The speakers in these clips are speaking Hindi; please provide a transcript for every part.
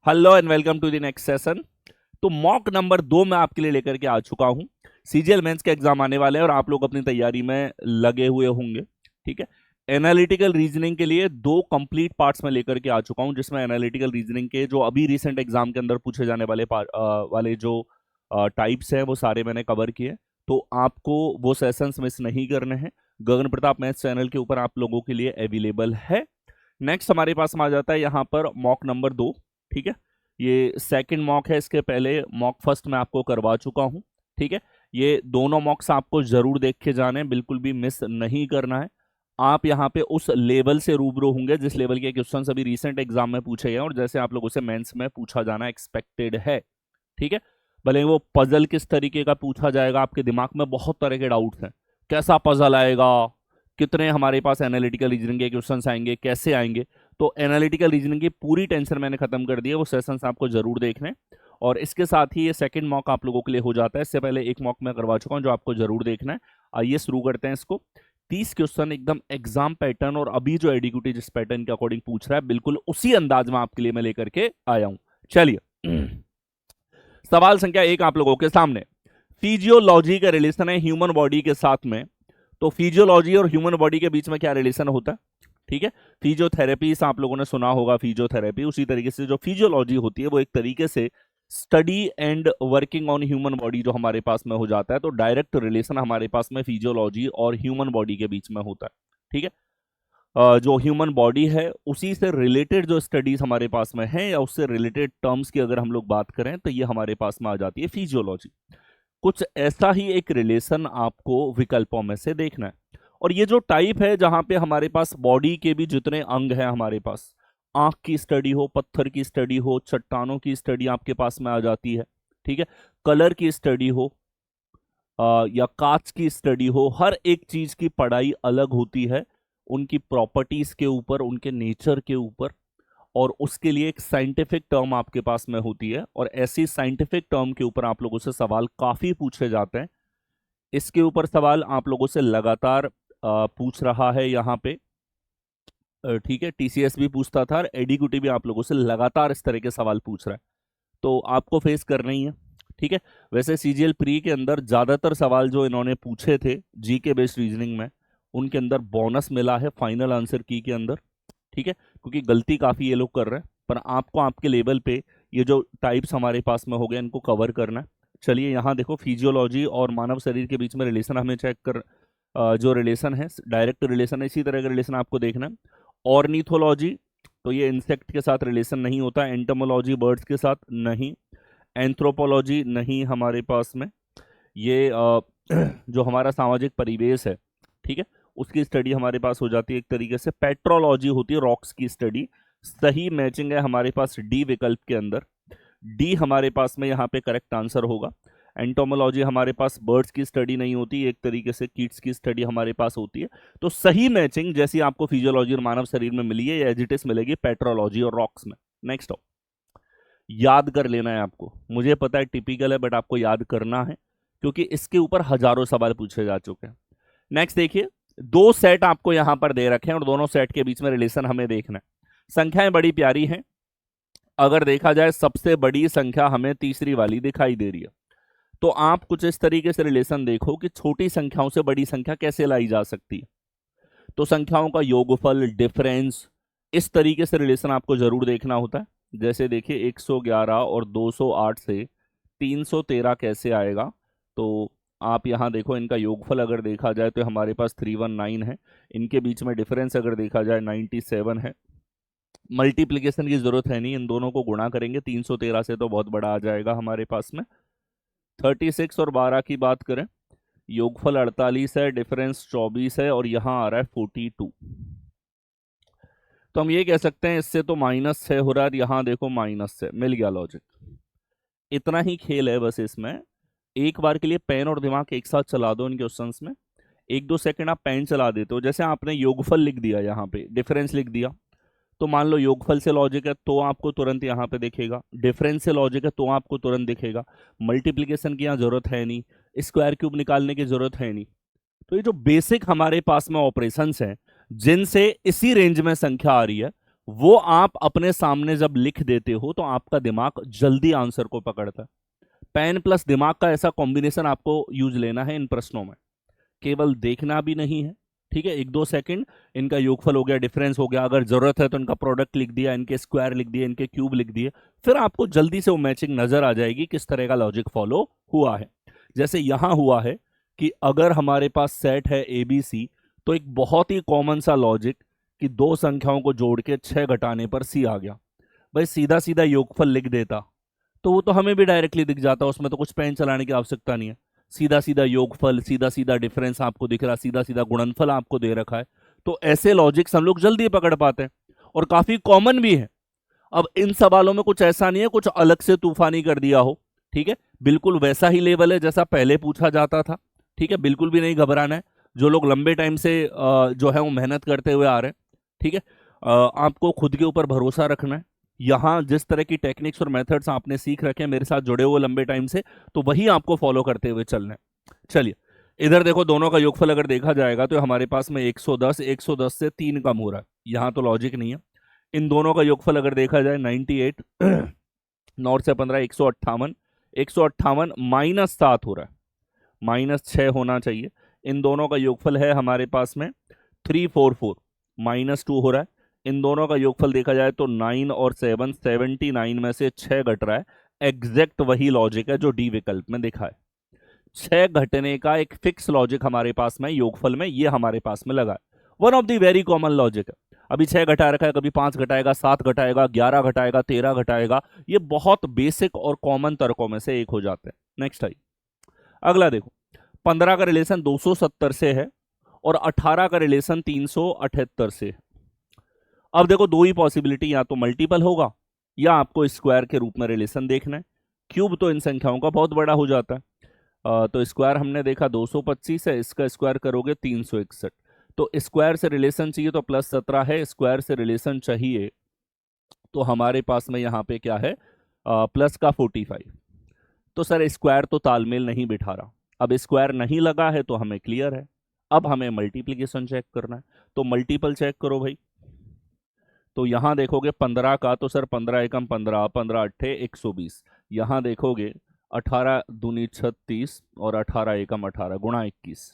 Hello and welcome to the next session. तो मॉक नंबर 2 मैं आपके लिए लेकर के आ चुका हूं। सीजीएल मेंस के एग्जाम आने वाले हैं और आप लोग अपनी तैयारी में लगे हुए होंगे। ठीक है। एनालिटिकल रीजनिंग के लिए 2 कंप्लीट पार्ट्स में लेकर के आ चुका हूं, जिसमें एनालिटिकल रीजनिंग के जो अभी रिसेंट एग्जाम के अंदर पूछे जाने वाले वाले जो टाइप्स हैं वो सारे मैंने कवर किए। तो आपको वो सेशंस मिस नहीं करने हैं। गगन प्रताप मैथ्स चैनल के ऊपर आप लोगों के लिए अवेलेबल है। नेक्स्ट हमारे पास में आ जाता है यहाँ पर मॉक नंबर 2। ठीक है। ये सेकंड मॉक है, इसके पहले मॉक फर्स्ट मैं आपको करवा चुका हूँ। ठीक है। ये दोनों मॉक्स आपको जरूर देख के जाने हैं, बिल्कुल भी मिस नहीं करना है। आप यहाँ पे उस लेवल से रूबरू होंगे जिस लेवल के क्वेश्चन अभी रिसेंट एग्जाम में पूछे गए और जैसे आप लोगों से मेंस में पूछा जाना एक्सपेक्टेड है। ठीक है। भले वो पजल किस तरीके का पूछा जाएगा, आपके दिमाग में बहुत तरह के डाउट्स हैं। कैसा पजल आएगा, कितने हमारे पास एनालिटिकल रीजनिंग के क्वेश्चंस आएंगे, कैसे आएंगे। तो एनालिटिकल रीजनिंग की पूरी टेंशन मैंने खत्म कर दी है, वो सेशंस आपको जरूर देखने। और इसके साथ ही ये सेकंड मॉक आप लोगों के लिए हो जाता है। इससे पहले एक मॉक मैं करवा चुका हूं जो आपको जरूर देखना है। आइए शुरू करते हैं इसको। 30 क्वेश्चन एकदम एग्जाम पैटर्न, और अभी जो एडीक्यूटी जिस पैटर्न के अकॉर्डिंग पूछ रहा है बिल्कुल उसी अंदाज में आपके लिए मैं लेकर के आया हूं। चलिए सवाल संख्या 1 आप लोगों के सामने। फिजियोलॉजी का रिलेशन है ह्यूमन बॉडी के साथ में। तो फिजियोलॉजी और ह्यूमन बॉडी के बीच में क्या रिलेशन होता है? ठीक है। फिजियोथेरेपी आप लोगों ने सुना होगा, फिजियोथेरेपी। उसी तरीके से जो फिजियोलॉजी होती है वो एक तरीके से study and working on human body जो हमारे पास में हो जाता है। तो डायरेक्ट रिलेशन हमारे पास में फिजियोलॉजी और ह्यूमन बॉडी के बीच में होता है। ठीक है। जो ह्यूमन बॉडी है उसी से रिलेटेड जो स्टडीज हमारे पास में है या उससे रिलेटेड टर्म्स की अगर हम लोग बात करें तो ये हमारे पास में आ जाती है फिजियोलॉजी। कुछ ऐसा ही एक रिलेशन आपको विकल्पों में से देखना है। और ये जो टाइप है जहां पे हमारे पास बॉडी के भी जितने अंग हैं, हमारे पास आंख की स्टडी हो, पत्थर की स्टडी हो, चट्टानों की स्टडी आपके पास में आ जाती है। ठीक है। कलर की स्टडी हो या कांच की स्टडी हो, हर एक चीज की पढ़ाई अलग होती है, उनकी प्रॉपर्टीज के ऊपर, उनके नेचर के ऊपर। और उसके लिए एक साइंटिफिक टर्म आपके पास में होती है, और ऐसी साइंटिफिक टर्म के ऊपर आप लोगों से सवाल काफी पूछे जाते हैं। इसके ऊपर सवाल आप लोगों से लगातार पूछ रहा है यहाँ पे। ठीक है। टीसीएस भी पूछता था और एडीक्यूटी भी आप लोगों से लगातार इस तरह के सवाल पूछ रहा है, तो आपको फेस करना ही है। ठीक है। वैसे सीजीएल प्री के अंदर ज्यादातर सवाल जो इन्होंने पूछे थे जी के बेस्ड रीजनिंग में, उनके अंदर बोनस मिला है फाइनल आंसर की के अंदर। ठीक है। क्योंकि गलती काफी ये लोग कर रहे हैं, पर आपको आपके लेवल पे ये जो टाइप्स हमारे पास में हो गए इनको कवर करना है। चलिए यहाँ देखो, फिजियोलॉजी और मानव शरीर के बीच में रिलेशन हमें चेक कर, जो रिलेशन है डायरेक्ट रिलेशन है, इसी तरह का रिलेशन आपको देखना है। ऑर्निथोलॉजी, तो ये इंसेक्ट के साथ रिलेशन नहीं होता। एंटोमोलॉजी, बर्ड्स के साथ नहीं। एंथ्रोपोलॉजी नहीं हमारे पास में। ये जो हमारा सामाजिक परिवेश है, ठीक है, उसकी स्टडी हमारे पास हो जाती है। एक तरीके से पेट्रोलॉजी होती है, रॉक्स की स्टडी। सही मैचिंग है हमारे पास डी विकल्प के अंदर। डी हमारे पास में यहाँ पे करेक्ट आंसर होगा। एंटोमोलॉजी हमारे पास बर्ड्स की स्टडी नहीं होती, एक तरीके से कीट्स की स्टडी हमारे पास होती है। तो सही मैचिंग जैसी आपको फिजियोलॉजी और मानव शरीर में मिली है, एज इट इज मिलेगी पेट्रोलॉजी और रॉक्स में। नेक्स्ट याद कर लेना है आपको, मुझे पता है टिपिकल है बट आपको याद करना है क्योंकि इसके ऊपर हजारों सवाल पूछे जा चुके हैं। नेक्स्ट देखिए, 2 सेट आपको यहां पर दे रखे हैं और दोनों सेट के बीच में रिलेशन हमें देखना है। संख्याएं बड़ी प्यारी हैं। अगर देखा जाए सबसे बड़ी संख्या हमें तीसरी वाली दिखाई दे रही है। तो आप कुछ इस तरीके से रिलेशन देखो कि छोटी संख्याओं से बड़ी संख्या कैसे लाई जा सकती है। तो संख्याओं का योगफल, डिफरेंस, इस तरीके से रिलेशन आपको जरूर देखना होता है। जैसे देखिए 111 और 208 से 313 कैसे आएगा। तो आप यहाँ देखो, इनका योगफल अगर देखा जाए तो हमारे पास 319 है। इनके बीच में डिफरेंस अगर देखा जाए 97 है। मल्टीप्लिकेशन की जरूरत है नहीं, इन दोनों को गुणा करेंगे 313 से तो बहुत बड़ा आ जाएगा हमारे पास में। 36 और 12 की बात करें, योगफल 48 है, डिफरेंस 24 है, और यहाँ आ रहा है 42। तो हम ये कह सकते हैं इससे तो माइनस 6 हो रहा है, यहाँ देखो -6, मिल गया लॉजिक। इतना ही खेल है बस इसमें। एक बार के लिए पेन और दिमाग एक साथ चला दो इन क्वेश्चंस में। 1-2 सेकंड आप पेन चला देते हो, जैसे आपने योगफल लिख दिया, यहाँ पे डिफरेंस लिख दिया, तो मान लो योगफल से लॉजिक है तो आपको तुरंत यहाँ पे दिखेगा, डिफरेंस से लॉजिक है तो आपको तुरंत दिखेगा। मल्टीप्लिकेशन की यहाँ जरूरत है नहीं, स्क्वायर क्यूब निकालने की जरूरत है नहीं। तो ये जो बेसिक हमारे पास में ऑपरेशंस हैं जिनसे इसी रेंज में संख्या आ रही है, वो आप अपने सामने जब लिख देते हो तो आपका दिमाग जल्दी आंसर को पकड़ता है। पेन प्लस दिमाग का ऐसा कॉम्बिनेशन आपको यूज लेना है इन प्रश्नों में, केवल देखना भी नहीं है। ठीक है, 1-2 सेकंड, इनका योगफल हो गया, डिफरेंस हो गया, अगर जरूरत है तो इनका प्रोडक्ट लिख दिया, इनके स्क्वायर लिख दिए, इनके क्यूब लिख दिए, फिर आपको जल्दी से वो मैचिंग नजर आ जाएगी किस तरह का लॉजिक फॉलो हुआ है। जैसे यहां हुआ है कि अगर हमारे पास सेट है ABC, तो एक बहुत ही कॉमन सा लॉजिक कि दो संख्याओं को जोड़ के 6 घटाने पर C आ गया। भाई सीधा सीधा योगफल लिख देता तो वो तो हमें भी डायरेक्टली दिख जाता, उसमें तो कुछ पेन चलाने की आवश्यकता नहीं है। सीधा सीधा योगफल, सीधा सीधा डिफरेंस आपको दिख रहा, सीधा सीधा गुणनफल आपको दे रखा है। तो ऐसे लॉजिक्स हम लोग जल्दी पकड़ पाते हैं और काफी कॉमन भी है। अब इन सवालों में कुछ ऐसा नहीं है कुछ अलग से तूफानी कर दिया हो, ठीक है, बिल्कुल वैसा ही लेवल है जैसा पहले पूछा जाता था। ठीक है, बिल्कुल भी नहीं घबराना है। जो लोग लंबे टाइम से जो है वो मेहनत करते हुए आ रहे हैं, ठीक है, आपको खुद के ऊपर भरोसा रखना है। यहाँ जिस तरह की टेक्निक्स और मेथड्स आपने सीख रखे हैं मेरे साथ जुड़े हुए लंबे टाइम से, तो वही आपको फॉलो करते हुए चलना है। चलिए इधर देखो, दोनों का योगफल अगर देखा जाएगा तो हमारे पास में 110, 110 से 3 कम हो रहा है, यहाँ तो लॉजिक नहीं है। इन दोनों का योगफल अगर देखा जाए 98 नौ से 15, 158, 158 -7 हो रहा है, -6 होना चाहिए। इन दोनों का योगफल है हमारे पास में 344, -2 हो रहा है। इन दोनों का योगफल देखा जाए तो 9 और 7, 79 में से 6 घट रहा है। एग्जैक्ट वही लॉजिक है जो डी विकल्प में देखा है। 6 घटने का एक फिक्स लॉजिक हमारे पास में योगफल में ये हमारे पास में लगा है। One of the very common logic है। अभी 6 घटा रखा है, कभी 5 घटाएगा, 7 घटाएगा, 11 घटाएगा, 13 घटाएगा। ये बहुत बेसिक और कॉमन तर्कों में से एक हो जाते हैं। नेक्स्ट आई, अगला देखो, 15 का रिलेशन 270 से है और 18 का रिलेशन 378 से है। अब देखो दो ही पॉसिबिलिटी, या तो मल्टीपल होगा या आपको स्क्वायर के रूप में रिलेशन देखना है। क्यूब तो इन संख्याओं का बहुत बड़ा हो जाता है। तो स्क्वायर हमने देखा 225 है, इसका स्क्वायर करोगे 361। तो स्क्वायर से रिलेशन चाहिए तो +17 है, स्क्वायर से रिलेशन चाहिए तो हमारे पास में यहाँ पे क्या है, प्लस का 45। तो सर स्क्वायर तो तालमेल नहीं बिठा रहा। अब स्क्वायर नहीं लगा है तो हमें क्लियर है, अब हमें मल्टीप्लीकेशन चेक करना है। तो मल्टीपल चेक करो भाई। तो यहां देखोगे 15 का, तो सर 15 एकम 15, 15 अट्ठे 120। यहां देखोगे 18 दूनी 36 और 18 एकम 18 गुणा 21।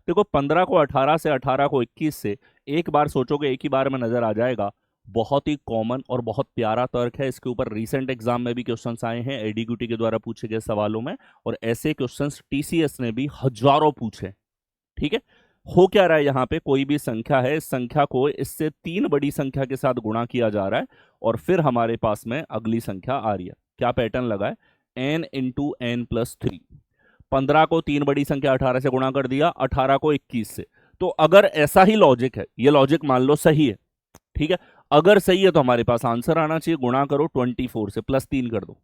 देखो 15 को 18 से, 18 को 21 से एक बार सोचोगे एक ही बार में नजर आ जाएगा। बहुत ही कॉमन और बहुत प्यारा तर्क है। इसके ऊपर रिसेंट एग्जाम में भी क्वेश्चंस आए हैं एडीक्यूटी के द्वारा पूछे गए सवालों में, और ऐसे क्वेश्चंस टीसीएस ने भी हजारों पूछे। ठीक है, हो क्या रहा है, यहाँ पे कोई भी संख्या है, इस संख्या को इससे 3 बड़ी संख्या के साथ गुणा किया जा रहा है और फिर हमारे पास में अगली संख्या आ रही है। क्या पैटर्न लगा है, n इंटू एन प्लस 3। 15 को 3 बड़ी संख्या 18 से गुणा कर दिया, 18 को 21 से। तो अगर ऐसा ही लॉजिक है, ये लॉजिक मान लो सही है, ठीक है, अगर सही है तो हमारे पास आंसर आना चाहिए। गुणा करो 24 से, +3 कर दो,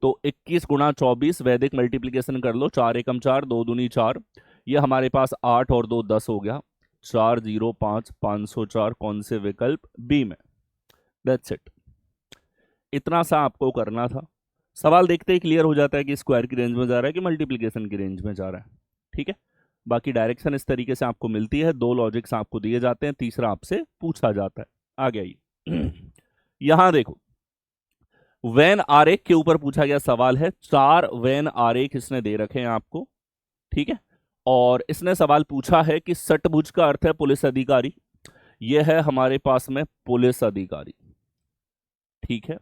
तो 21 गुणा 24 वैदिक मल्टीप्लीकेशन कर लो, 4 एकम 4, 2 दूनी 4, ये हमारे पास 8 और 2 10 हो गया, 405 504 कौन से विकल्प, बी में। दैट्स इट, इतना सा आपको करना था। सवाल देखते ही क्लियर हो जाता है कि स्क्वायर की रेंज में जा रहा है कि मल्टीप्लीकेशन की रेंज में जा रहा है। ठीक है, बाकी डायरेक्शन इस तरीके से आपको मिलती है। 2 लॉजिक्स आपको दिए जाते हैं, तीसरा आपसे पूछा जाता है। आ गया ये यहां देखो, वैन आरेख के ऊपर पूछा गया सवाल है। 4 वैन आरेख इसने दे रखे हैं आपको, ठीक है, और इसने सवाल पूछा है कि षटभुज का अर्थ है पुलिस अधिकारी, यह है हमारे पास में पुलिस अधिकारी, ठीक है।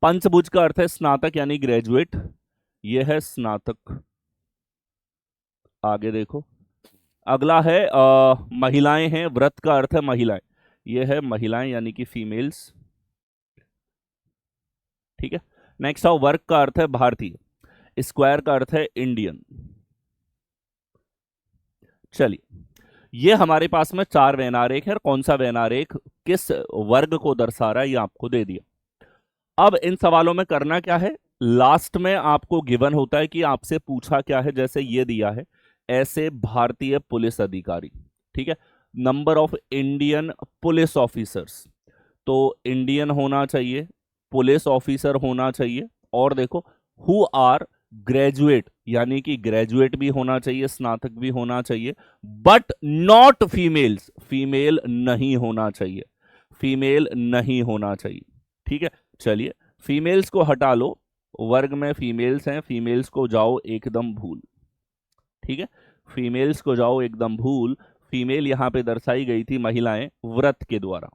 पंचभुज का अर्थ है स्नातक यानी ग्रेजुएट, यह है स्नातक। आगे देखो, अगला है महिलाएं हैं, व्रत का अर्थ है महिलाएं, यह है महिलाएं यानी कि फीमेल्स, ठीक है। नेक्स्ट आओ, वर्ग का अर्थ है भारतीय, स्क्वायर का अर्थ है इंडियन। चलिए, ये हमारे पास में 4 वैनारेख है, कौन सा वैनारेख किस वर्ग को दर्शा रहा है ये आपको दे दिया। अब इन सवालों में करना क्या है, लास्ट में आपको गिवन होता है कि आपसे पूछा क्या है, जैसे ये दिया है ऐसे भारतीय पुलिस अधिकारी, ठीक है। Number of Indian police officers, तो इंडियन होना चाहिए, पुलिस ऑफिसर होना चाहिए, और देखो हु आर ग्रेजुएट यानी कि ग्रेजुएट भी होना चाहिए, स्नातक भी होना चाहिए, बट नॉट फीमेल्स, फीमेल नहीं होना चाहिए। फीमेल नहीं होना चाहिए। ठीक है, चलिए फीमेल्स को हटा लो, वर्ग में फीमेल्स हैं, फीमेल्स को जाओ एकदम भूल। ठीक है, फीमेल्स को जाओ एकदम भूल। फीमेल यहां पे दर्शाई गई थी महिलाएं वृत्त के द्वारा,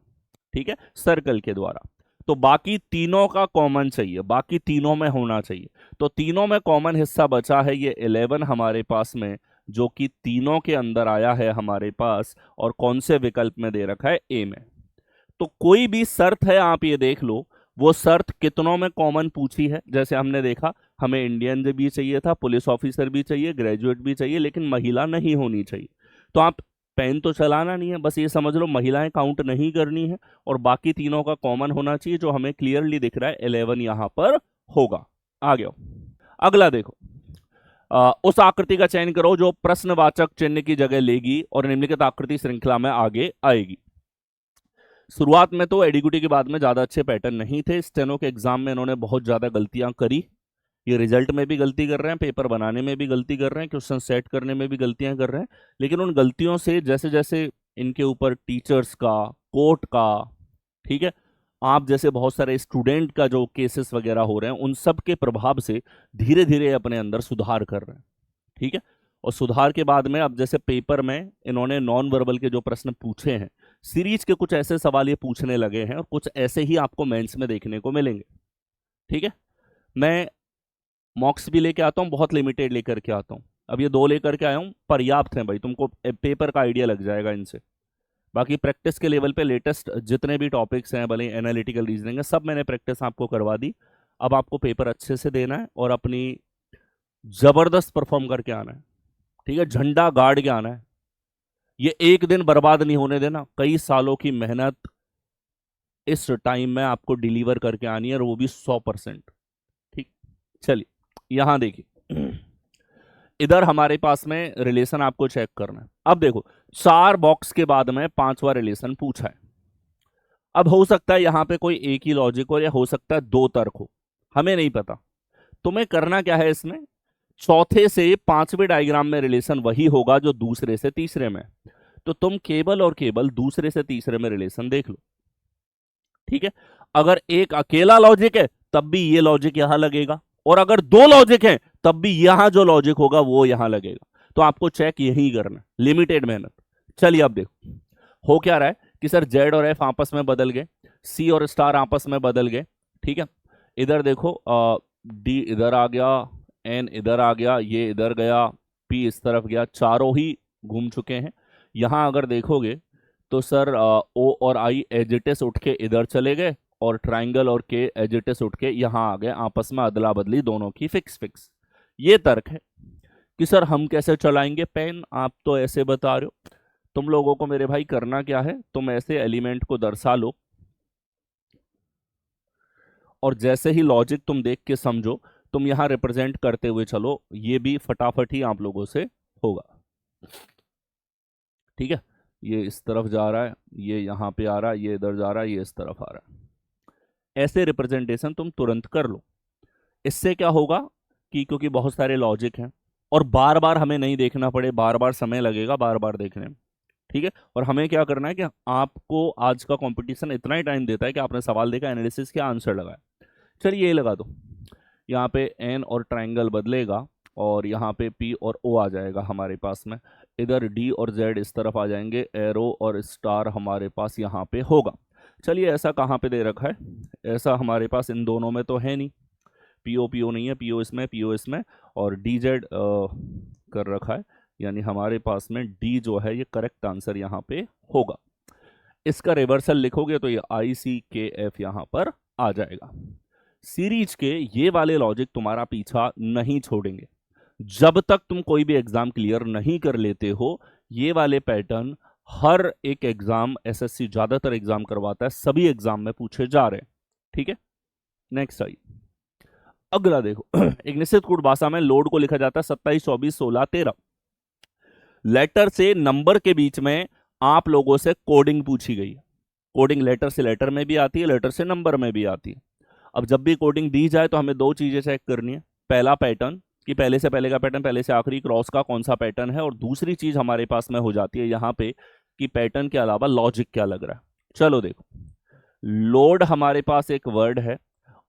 ठीक है, सर्कल के द्वारा। तो बाकी तीनों का कॉमन चाहिए, बाकी तीनों में होना चाहिए। तो तीनों में कॉमन हिस्सा बचा है ये 11 हमारे पास में, जो कि तीनों के अंदर आया है हमारे पास, और कौन से विकल्प में दे रखा है, ए में। तो कोई भी शर्त है, आप ये देख लो, वो शर्त कितनों में कॉमन पूछी है। जैसे हमने देखा, हमें इंडियन भी चाहिए था, पुलिस ऑफिसर भी चाहिए, ग्रेजुएट भी चाहिए, लेकिन महिला नहीं होनी चाहिए। तो आप पेन तो चलाना नहीं है, बस ये समझ लो महिलाएं काउंट नहीं करनी है, और बाकी तीनों का कॉमन होना चाहिए, जो हमें क्लियरली दिख रहा है 11 यहां पर होगा। आ गया, अगला देखो। उस आकृति का चयन करो जो प्रश्नवाचक चिन्ह की जगह लेगी और निम्नलिखित आकृति श्रृंखला में आगे आएगी। शुरुआत में तो एडीक्यूटी के बाद में ज्यादा अच्छे पैटर्न नहीं थे, स्टेनो के एग्जाम में इन्होंने बहुत ज्यादा गलतियां करी। ये रिजल्ट में भी गलती कर रहे हैं, पेपर बनाने में भी गलती कर रहे हैं, क्वेश्चन सेट करने में भी गलतियां कर रहे हैं। लेकिन उन गलतियों से जैसे जैसे इनके ऊपर टीचर्स का, कोर्ट का, ठीक है, आप जैसे बहुत सारे स्टूडेंट का जो केसेस वगैरह हो रहे हैं, उन सब के प्रभाव से धीरे धीरे अपने अंदर सुधार कर रहे हैं। ठीक है, और सुधार के बाद में अब जैसे पेपर में इन्होंने नॉन वर्बल के जो प्रश्न पूछे हैं, सीरीज के कुछ ऐसे सवाल ये पूछने लगे हैं, और कुछ ऐसे ही आपको मेंस में देखने को मिलेंगे। ठीक है, मैं मॉक्स भी लेके आता हूँ, बहुत लिमिटेड लेकर के आता हूँ। अब ये 2 लेकर के आया हूँ, पर्याप्त है भाई, तुमको पेपर का आइडिया लग जाएगा इनसे। बाकी प्रैक्टिस के लेवल पे लेटेस्ट जितने भी टॉपिक्स हैं, भले एनालिटिकल रीजनिंग है, सब मैंने प्रैक्टिस आपको करवा दी। अब आपको पेपर अच्छे से देना है और अपनी जबरदस्त परफॉर्म करके आना है। ठीक है, झंडा गाड़ के आना है। ये एक दिन बर्बाद नहीं होने देना, कई सालों की मेहनत इस टाइम में आपको डिलीवर करके आनी है, और वो भी 100%। ठीक, चलिए यहां देखिए, इधर हमारे पास में रिलेशन आपको चेक करना है। अब देखो, 4 बॉक्स के बाद में 5वां रिलेशन पूछा है। अब हो सकता है यहां पे कोई एक ही लॉजिक हो, या हो सकता है 2 तर्क हो, हमें नहीं पता। तुम्हें करना क्या है, इसमें चौथे से 5वें डायग्राम में रिलेशन वही होगा जो दूसरे से तीसरे में। तो तुम केवल और केवल दूसरे से तीसरे में रिलेशन देख लो। ठीक है, अगर एक अकेला लॉजिक है तब भी ये लॉजिक यहां लगेगा, और अगर 2 लॉजिक हैं तब भी यहां जो लॉजिक होगा वो यहां लगेगा। तो आपको चेक यही करना, लिमिटेड मेहनत। चलिए अब देखो, हो क्या रहा है कि सर जेड और एफ आपस में बदल गए, सी और स्टार आपस में बदल गए। ठीक है, इधर देखो, डी इधर आ गया, एन इधर आ गया, ये इधर गया, पी इस तरफ गया, चारों ही घूम चुके हैं। यहां अगर देखोगे तो सर ओ और आई एजिटेस उठ के इधर चले गए, और ट्राइंगल और के एजिटेस उठ के यहां आ गए, आपस में अदला बदली दोनों की फिक्स फिक्स। ये तर्क है कि सर हम कैसे चलाएंगे पेन, आप तो ऐसे बता रहे हो। तुम लोगों को मेरे भाई करना क्या है, तुम ऐसे एलिमेंट को दर्शा लो, और जैसे ही लॉजिक तुम देख के समझो, तुम यहां रिप्रेजेंट करते हुए चलो, ये भी फटाफट ही आप लोगों से होगा। ठीक है, ये इस तरफ जा रहा है, ये यहां पे आ रहा है, ये इधर जा रहा है, ये इस तरफ आ रहा है। ऐसे रिप्रेजेंटेशन तुम तुरंत कर लो। इससे क्या होगा कि क्योंकि बहुत सारे लॉजिक हैं, और बार बार हमें नहीं देखना पड़े, बार बार समय लगेगा बार बार देखने में। ठीक है, और हमें क्या करना है कि आपको आज का कंपटीशन इतना ही टाइम देता है कि आपने सवाल देखा, एनालिसिस किया, आंसर लगाया। चलिए ये लगा दो, यहाँ पे एन और ट्राइंगल बदलेगा, और यहाँ पे पी और ओ आ जाएगा हमारे पास में। इधर डी और जेड इस तरफ आ जाएंगे, एरो और स्टार हमारे पास यहाँ पे होगा। चलिए ऐसा कहाँ पे दे रखा है, ऐसा हमारे पास इन दोनों में तो है नहीं, पीओ नहीं है, पीओ इसमें, और डी जेड कर रखा है, यानी हमारे पास में डी जो है ये करेक्ट आंसर यहाँ पे होगा। इसका रिवर्सल लिखोगे तो ये आई सी के एफ यहाँ पर आ जाएगा। सीरीज के ये वाले लॉजिक तुम्हारा पीछा नहीं छोड़ेंगे जब तक तुम कोई भी एग्जाम क्लियर नहीं कर लेते हो। ये वाले पैटर्न हर एक एग्जाम, एसएससी ज्यादातर एग्जाम करवाता है, सभी एग्जाम में पूछे जा रहे हैं। ठीक है, नेक्स्ट आइए, अगला देखो। एक निश्चित कूट भाषा में लोड को लिखा जाता है 27, 24, 16, 13। लेटर से नंबर के बीच में आप लोगों से कोडिंग पूछी गई है। कोडिंग लेटर से लेटर में भी आती है, लेटर से नंबर में भी आती है। अब जब भी कोडिंग दी जाए तो हमें 2 चीजें चेक करनी है। पहला पैटर्न, कि पहले से पहले का पैटर्न, पहले से आखिरी क्रॉस का कौन सा पैटर्न है, और दूसरी चीज हमारे पास में हो जाती है यहाँ पे कि पैटर्न के अलावा लॉजिक क्या लग रहा है। चलो देखो, लोड हमारे पास एक वर्ड है,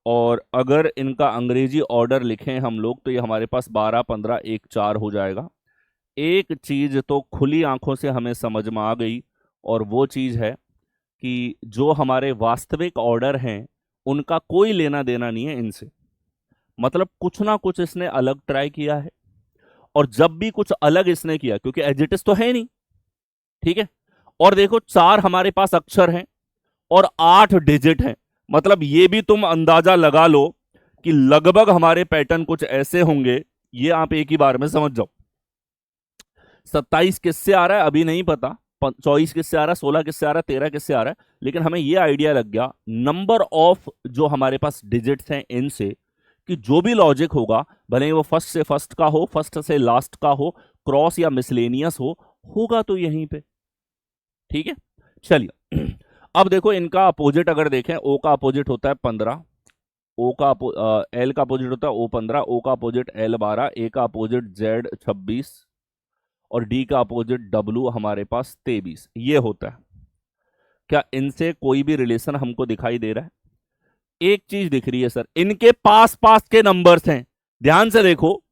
और अगर इनका अंग्रेजी ऑर्डर लिखें हम लोग तो ये हमारे पास 12 15 1 4 हो जाएगा। एक चीज तो खुली आंखों से हमें समझ में आ गई, और वो चीज है कि जो हमारे वास्तविक ऑर्डर हैं उनका कोई लेना देना नहीं है इनसे। मतलब कुछ ना कुछ इसने अलग ट्राई किया है, और जब भी कुछ अलग इसने किया, क्योंकि एडजेक्टिव्स तो है नहीं, ठीक है, और देखो 4 हमारे पास अक्षर हैं और 8 डिजिट हैं, मतलब ये भी तुम अंदाजा लगा लो कि लगभग हमारे पैटर्न कुछ ऐसे होंगे। ये आप एक ही बार में समझ जाओ। 27 किससे आ रहा है अभी नहीं पता, 24 किससे आ रहा है, 16 किससे आ रहा है, 13 किससे आ रहा है, लेकिन हमें यह आइडिया लग गया नंबर ऑफ जो हमारे पास डिजिट्स हैं इनसे, कि जो भी लॉजिक होगा, भले ही वो फर्स्ट से फर्स्ट का हो, फर्स्ट से लास्ट का हो, क्रॉस या मिसलेनियस हो, होगा तो यहीं पे। ठीक है, चलिए अब देखो इनका अपोजिट अगर देखें, ओ का अपोजिट होता है 15, ओ का एल का अपोजिट होता है ओ 15, ओ का अपोजिट एल 12, ए का अपोजिट जेड 26, और डी का अपोजिट डब्लू हमारे पास 23। ये होता है। क्या इनसे कोई भी रिलेशन हमको दिखाई दे रहा है? एक चीज दिख रही है सर, इनके पास पास के नंबर्स हैं। ध्यान से देखो,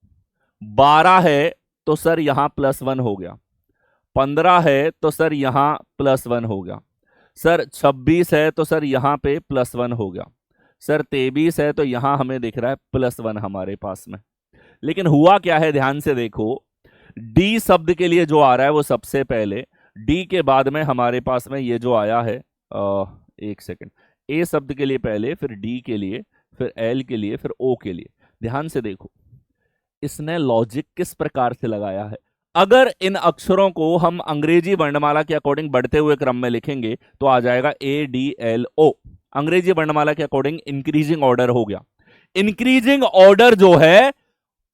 12 है तो सर यहां +1 हो गया, 15 है तो सर यहां +1 हो गया, सर 26 है तो सर यहां पे +1 हो गया, सर 23 है तो यहां हमें दिख रहा है +1 हमारे पास में। लेकिन हुआ क्या है, ध्यान से देखो, डी शब्द के लिए जो आ रहा है वो सबसे पहले, डी के बाद में हमारे पास में ये जो आया है, एक सेकंड, ए शब्द के लिए पहले, फिर डी के लिए, फिर एल के लिए, फिर ओ के लिए। ध्यान से देखो इसने लॉजिक किस प्रकार से लगाया है। अगर इन अक्षरों को हम अंग्रेजी वर्णमाला के अकॉर्डिंग बढ़ते हुए क्रम में लिखेंगे तो आ जाएगा ADLO। अंग्रेजी वर्णमाला के अकॉर्डिंग इंक्रीजिंग ऑर्डर हो गया। इंक्रीजिंग ऑर्डर जो है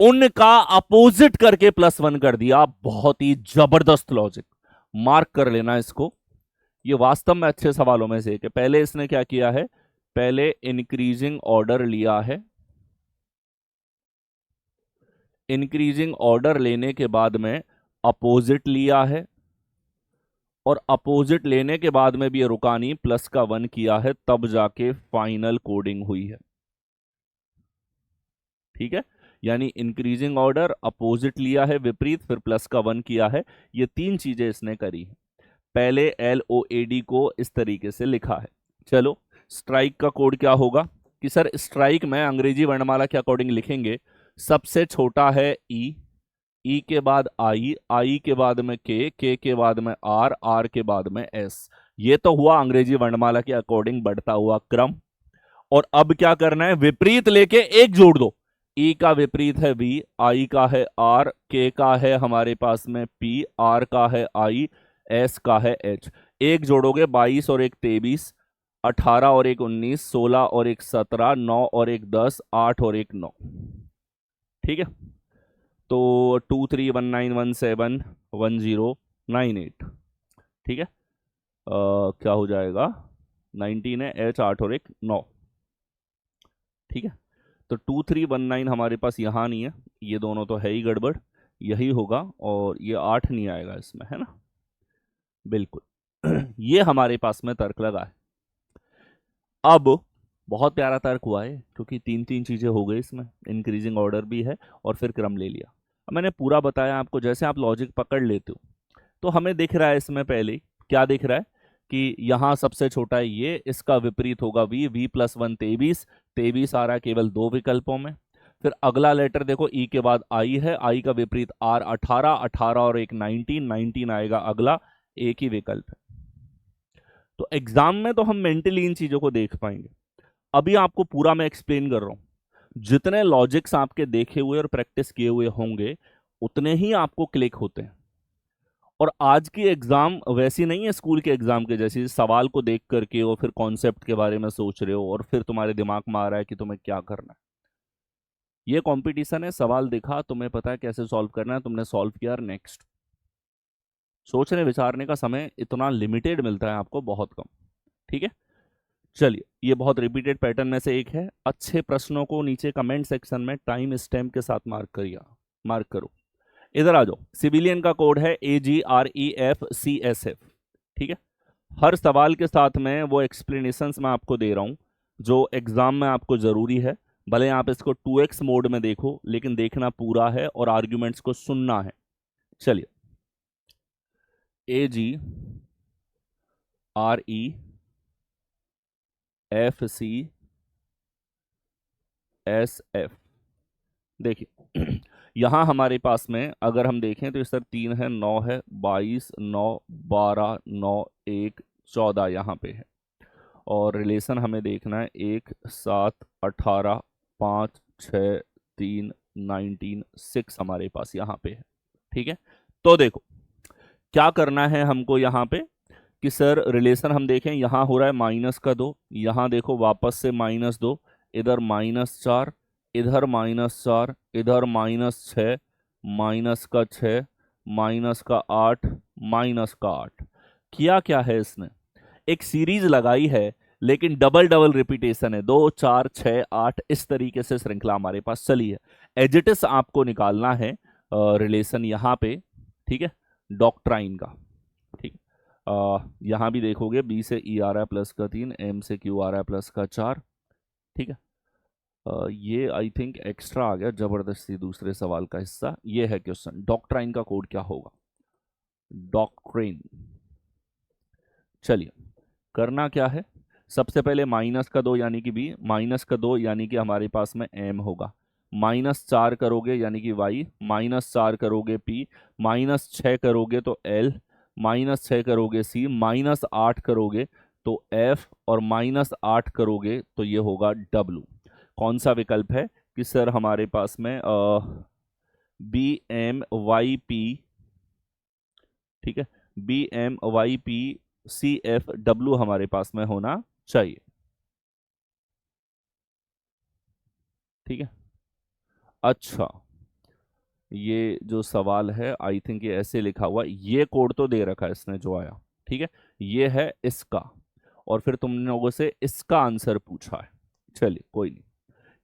उनका अपोजिट करके +1 कर दिया। बहुत ही जबरदस्त लॉजिक, मार्क कर लेना इसको। ये वास्तव में अच्छे सवालों में से एक है। पहले इसने क्या किया है, पहले इंक्रीजिंग ऑर्डर लिया है, इंक्रीजिंग ऑर्डर लेने के बाद में अपोजिट लिया है, और अपोजिट लेने के बाद में भी ये रुका नहीं, +1 किया है, तब जाके फाइनल कोडिंग हुई है। ठीक है, यानी इंक्रीजिंग ऑर्डर, अपोजिट लिया है विपरीत, फिर +1 किया है। ये 3 चीजें इसने करी है। पहले LOAD को इस तरीके से लिखा है। चलो स्ट्राइक का कोड क्या होगा, कि सर स्ट्राइक में अंग्रेजी वर्णमाला के अकॉर्डिंग लिखेंगे, सबसे छोटा है ई, ई के बाद आई, आई के बाद में के के बाद में आर, आर के बाद में एस। ये तो हुआ अंग्रेजी वर्णमाला के अकॉर्डिंग बढ़ता हुआ क्रम। और अब क्या करना है, विपरीत लेके एक जोड़ दो। ई का विपरीत है वी, आई का है आर, के का है हमारे पास में पी, आर का है आई, एस का है एच। एक जोड़ोगे 22 और एक 23, 18 और एक 19, 16 और एक 17, 9 और एक 10, 8 और एक 9। ठीक है, तो 2319171098। ठीक है, क्या हो जाएगा, 19 है, एच 8 और एक 9। ठीक है, तो 2319 हमारे पास यहाँ नहीं है, ये दोनों तो है ही गड़बड़, यही होगा, और ये 8 नहीं आएगा इसमें, है ना, बिल्कुल ये हमारे पास में तर्क लगा है। अब बहुत प्यारा तर्क हुआ है, क्योंकि 3 चीजें हो गई इसमें, इंक्रीजिंग ऑर्डर भी है और फिर क्रम ले लिया। अब मैंने पूरा बताया आपको, जैसे आप लॉजिक पकड़ लेते हो तो हमें दिख रहा है इसमें पहले क्या दिख रहा है, कि यहाँ सबसे छोटा है ये, इसका विपरीत होगा वी, +1 23, 23 आ रहा है केवल 2 विकल्पों में। फिर अगला लेटर देखो, ई के बाद आई है, आई का विपरीत आर 18, 18 और एक 19, 19 आएगा अगला, एक ही विकल्प है। तो एग्जाम में तो हम मेंटली इन चीजों को देख पाएंगे, अभी आपको पूरा मैं एक्सप्लेन कर रहा हूं। जितने लॉजिक्स आपके देखे हुए और प्रैक्टिस किए हुए होंगे उतने ही आपको क्लिक होते हैं। और आज की एग्जाम वैसी नहीं है स्कूल के एग्जाम के जैसी, सवाल को देख करके और फिर कॉन्सेप्ट के बारे में सोच रहे हो और फिर तुम्हारे दिमाग में आ रहा है कि तुम्हें क्या करना है। ये कंपटीशन है, सवाल दिखा, तुम्हें पता है कैसे सॉल्व करना है, तुमने सॉल्व किया, नेक्स्ट। सोचने विचारने का समय इतना लिमिटेड मिलता है आपको, बहुत कम। ठीक है, चलिए, ये बहुत रिपीटेड पैटर्न में से एक है। अच्छे प्रश्नों को नीचे कमेंट सेक्शन में टाइम स्टैम्प के साथ मार्क करो। इधर आ जाओ, सिविलियन का कोड है AGREFCSF। ठीक है, हर सवाल के साथ में वो एक्सप्लेनेशंस मैं आपको दे रहा हूं जो एग्जाम में आपको जरूरी है। भले आप इसको 2x मोड में देखो, लेकिन देखना पूरा है और आर्ग्यूमेंट्स को सुनना है। चलिए, AGREFCSF, देखिए यहां हमारे पास में अगर हम देखें तो इस तरह 3 है, 9 है, 22, 9, 12, 9, 1, 14 यहाँ पे है। और रिलेशन हमें देखना है 1, 7, 18, 5, 6, 3, 19, 6 हमारे पास यहाँ पे है। ठीक है, तो देखो क्या करना है हमको यहाँ पे कि सर रिलेशन हम देखें, यहाँ हो रहा है -2, यहाँ देखो वापस से -2, इधर -4, इधर -4, इधर -6, -6, -8, -8। किया क्या है इसने, एक सीरीज लगाई है, लेकिन डबल डबल रिपीटेशन है, 2, 4, 6, 8, इस तरीके से श्रृंखला हमारे पास चली है। एजिटिस आपको निकालना है रिलेशन यहाँ पे, ठीक है, डॉक्ट्राइन का। ठीक, यहाँ भी देखोगे B से E आ रहा है +3, M से Q आ रहा है +4। ठीक है, ये आई थिंक एक्स्ट्रा आ गया जबरदस्ती, दूसरे सवाल का हिस्सा। ये है क्वेश्चन, डॉक्ट्राइन का कोड क्या होगा, डॉक्ट्रिन। चलिए, करना क्या है, सबसे पहले -2 यानी कि B, -2 यानी कि हमारे पास में M होगा, -4 करोगे यानी कि Y, -4 करोगे P, -6 करोगे तो L, -6 करोगे C, -8 करोगे तो F, और -8 करोगे तो ये होगा W। कौन सा विकल्प है कि सर हमारे पास में BMYP, ठीक है, BMYPCFW हमारे पास में होना चाहिए। ठीक है, अच्छा, ये जो सवाल है आई थिंक ये ऐसे लिखा हुआ, ये कोड तो दे रखा है इसने जो आया। ठीक है, ये है इसका, और फिर तुम लोगों से इसका आंसर पूछा है। चलिए कोई नहीं,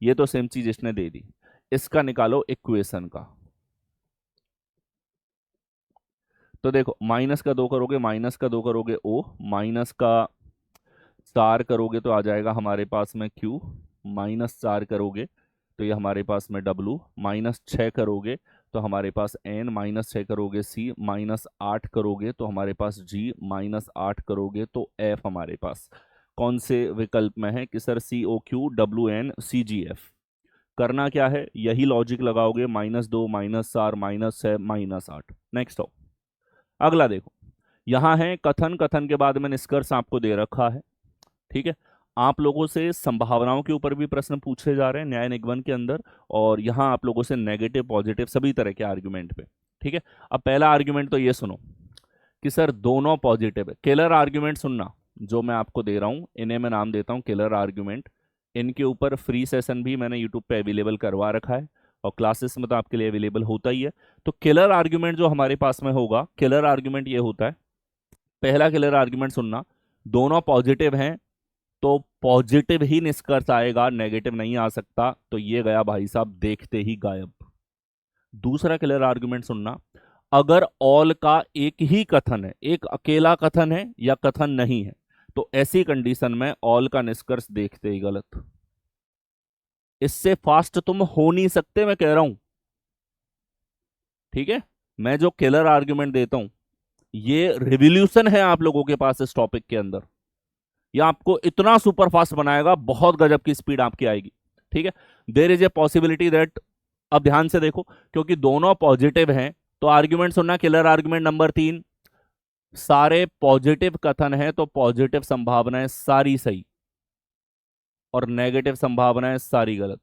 ये तो सेम चीज इसने दे दी। इसका निकालो इक्वेशन का। तो देखो, -2 करोगे, -2 करोगे O, -4 करोगे तो आ जाएगा हमारे पास में Q, -4 करोगे तो ये हमारे पास में W, -6 करोगे तो हमारे पास N, -6 करोगे C, -8 करोगे तो हमारे पास G, -8 करोगे तो F हमारे पास कौन से विकल्प में है कि सर COQ WN CGF। करना क्या है, यही लॉजिक लगाओगे, -2, -4, -6, -8। नेक्स्ट हो, अगला देखो, यहां है कथन, कथन के बाद में निष्कर्ष आपको दे रखा है। ठीक है, आप लोगों से संभावनाओं के ऊपर भी प्रश्न पूछे जा रहे हैं न्याय निगमन के अंदर, और यहां आप लोगों से नेगेटिव पॉजिटिव सभी तरह के आर्ग्यूमेंट पे। ठीक है, अब पहला आर्ग्यूमेंट तो ये सुनो कि सर दोनों पॉजिटिव है। किलर आर्ग्यूमेंट सुनना, जो मैं आपको दे रहा हूं इन्हें मैं नाम देता हूं किलर आर्ग्यूमेंट। इनके ऊपर फ्री सेशन भी मैंने यूट्यूब पे अवेलेबल करवा रखा है, और क्लासेस में तो आपके लिए अवेलेबल होता ही है। तो किलर आर्ग्यूमेंट जो हमारे पास में होगा, किलर आर्ग्यूमेंट ये होता है, पहला किलर आर्ग्यूमेंट सुनना, दोनों पॉजिटिव हैं तो पॉजिटिव ही निष्कर्ष आएगा, नेगेटिव नहीं आ सकता, तो ये गया भाई साहब देखते ही गायब। दूसरा क्लियर आर्गुमेंट सुनना, अगर ऑल का एक ही कथन है, एक अकेला कथन है या कथन नहीं है, तो ऐसी कंडीशन में ऑल का निष्कर्ष देखते ही गलत। इससे फास्ट तुम हो नहीं सकते, मैं कह रहा हूं। ठीक है, मैं जो किलर आर्गुमेंट देता हूं ये रिवॉल्यूशन है आप लोगों के पास इस टॉपिक के अंदर। यह आपको इतना सुपर फास्ट बनाएगा, बहुत गजब की स्पीड आपकी आएगी। ठीक है, there is a possibility that, अब ध्यान से देखो, क्योंकि दोनों पॉजिटिव हैं तो आर्ग्यूमेंट सुनना, किलर आर्ग्यूमेंट नंबर 3, सारे पॉजिटिव कथन है तो पॉजिटिव संभावनाएं सारी सही और नेगेटिव संभावनाएं सारी गलत।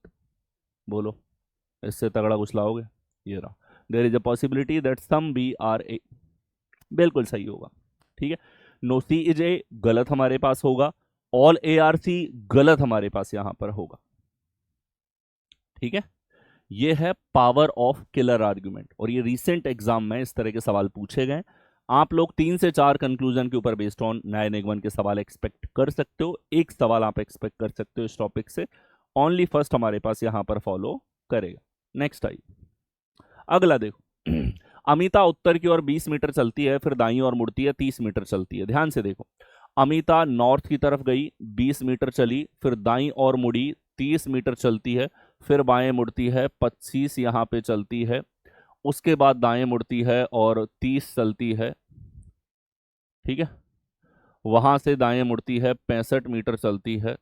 बोलो, इससे तगड़ा कुछ लाओगे? ये रहा, there is a possibility that some B are A, बिल्कुल सही होगा। ठीक है, नो सी इज ए गलत हमारे पास होगा, ऑल ए आर सी गलत हमारे पास यहां पर होगा। ठीक है, ये है पावर ऑफ किलर आर्ग्यूमेंट, और ये रीसेंट एग्जाम में इस तरह के सवाल पूछे गए। आप लोग 3 से 4 कंक्लूजन के ऊपर बेस्ड ऑन न्याय निगमन के सवाल एक्सपेक्ट कर सकते हो, एक सवाल आप एक्सपेक्ट कर सकते हो इस टॉपिक से, ओनली फर्स्ट हमारे पास यहां पर फॉलो करेगा। नेक्स्ट आई, अगला देखो, अमिता उत्तर की ओर 20 मीटर चलती है, फिर दाईं ओर मुड़ती है, 30 मीटर चलती है। ध्यान से देखो, अमिता नॉर्थ की तरफ गई, 20 मीटर चली, फिर दाईं ओर मुड़ी, 30 मीटर चलती है, फिर बाएं मुड़ती है, 25 यहाँ पे चलती है, उसके बाद दाएं मुड़ती है और 30 चलती है। ठीक है, वहां से दाएं मुड़ती है, 65 मीटर चलती है।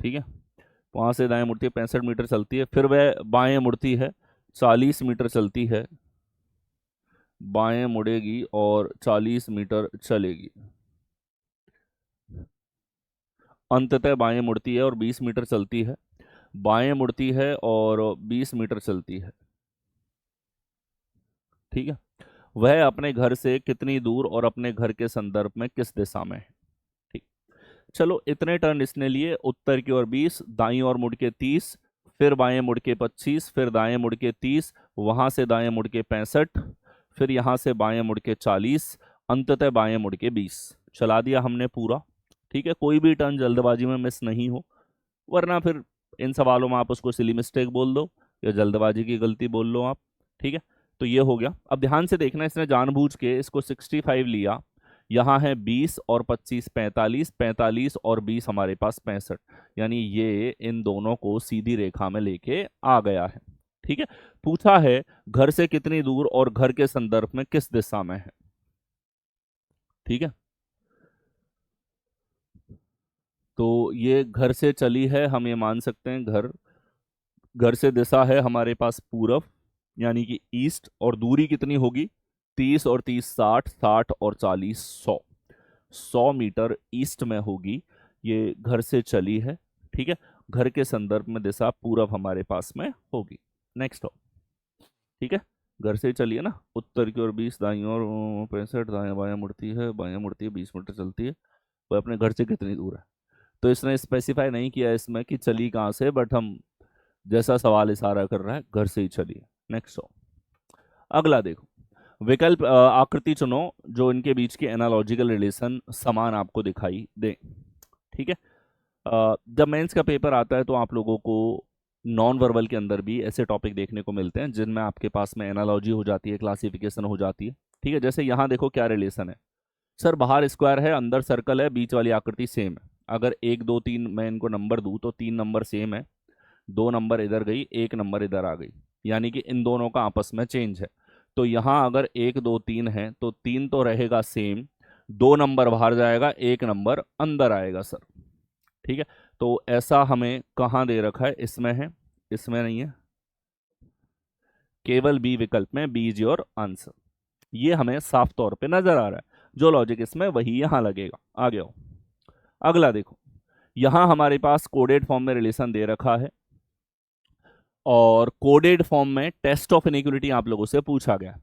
ठीक है, वहां से दाएं मुड़ती है, 65 मीटर चलती है, फिर वह बाएं मुड़ती है, 40 मीटर चलती है, बाएं मुड़ेगी और 40 मीटर चलेगी, अंततः बाएं मुड़ती है और 20 मीटर चलती है, बाएं मुड़ती है और 20 मीटर चलती है। ठीक है, वह अपने घर से कितनी दूर और अपने घर के संदर्भ में किस दिशा में है। ठीक, चलो इतने टर्न इसने लिए, उत्तर की ओर 20, दाईं ओर मुड़ के 30, फिर बाएं मुड़ के 25, फिर दाएं मुड़ के 30, वहां से दाएं मुड़ के 65, फिर यहां से बाएं मुड़ के 40, अंततः बाएं मुड़ के 20। चला दिया हमने पूरा। ठीक है, कोई भी टर्न जल्दबाजी में मिस नहीं हो, वरना फिर इन सवालों में आप उसको सिली मिस्टेक बोल दो या जल्दबाजी की गलती बोल लो आप। ठीक है, तो ये हो गया। अब ध्यान से देखना, इसने जानबूझ के इसको 65 लिया, यहाँ है 20 और 25 45, 45 और 20 हमारे पास 65, यानी ये इन दोनों को सीधी रेखा में लेके आ गया है। ठीक है, पूछा है घर से कितनी दूर और घर के संदर्भ में किस दिशा में है। ठीक है, तो ये घर से चली है, हम ये मान सकते हैं घर, घर से दिशा है हमारे पास पूरब यानी कि ईस्ट, और दूरी कितनी होगी, 30 और 30 60, 60 और 40 100, 100 मीटर ईस्ट में होगी, ये घर से चली है। ठीक है, घर के संदर्भ में दिशा पूरब हमारे पास में होगी। नेक्स्ट हो। ठीक है, घर से चली है ना, उत्तर की ओर 20, दाईं ओर 65, दाएं बाएं मुड़ती है, बाएं मुड़ती है, 20 मीटर चलती है, वह अपने घर से कितनी दूर है। तो इसने स्पेसिफाई नहीं किया इसमें कि चली कहाँ से, बट हम जैसा सवाल इशारा कर रहा है घर से ही चली है। नेक्स्ट हो। अगला देखो, विकल्प आकृति चुनो जो इनके बीच की एनालॉजिकल रिलेशन समान आपको दिखाई दे। ठीक है, जब मेंस का पेपर आता है तो आप लोगों को नॉन वर्बल के अंदर भी ऐसे टॉपिक देखने को मिलते हैं जिनमें आपके पास में एनालॉजी हो जाती है, क्लासिफिकेशन हो जाती है। ठीक है, जैसे यहाँ देखो क्या रिलेशन है, सर बाहर स्क्वायर है, अंदर सर्कल है, बीच वाली आकृति सेम है। अगर 1 2 3 मैं इनको नंबर दूं तो 3 नंबर सेम है, 2 नंबर इधर गई, 1 नंबर इधर आ गई, यानी कि इन दोनों का आपस में चेंज है। तो यहाँ अगर 1 2 3 है तो 3 तो रहेगा सेम, 2 नंबर बाहर जाएगा, 1 नंबर अंदर आएगा सर। ठीक है, तो ऐसा हमें कहाँ दे रखा है, इसमें है, इसमें नहीं है, केवल बी विकल्प में, बी इज योर आंसर। ये हमें साफ तौर पे नजर आ रहा है, जो लॉजिक इसमें वही यहां लगेगा। आगे आओ, अगला देखो, यहां हमारे पास कोडेड फॉर्म में रिलेशन दे रखा है, और कोडेड फॉर्म में टेस्ट ऑफ इनइक्वलिटी आप लोगों से पूछा गया।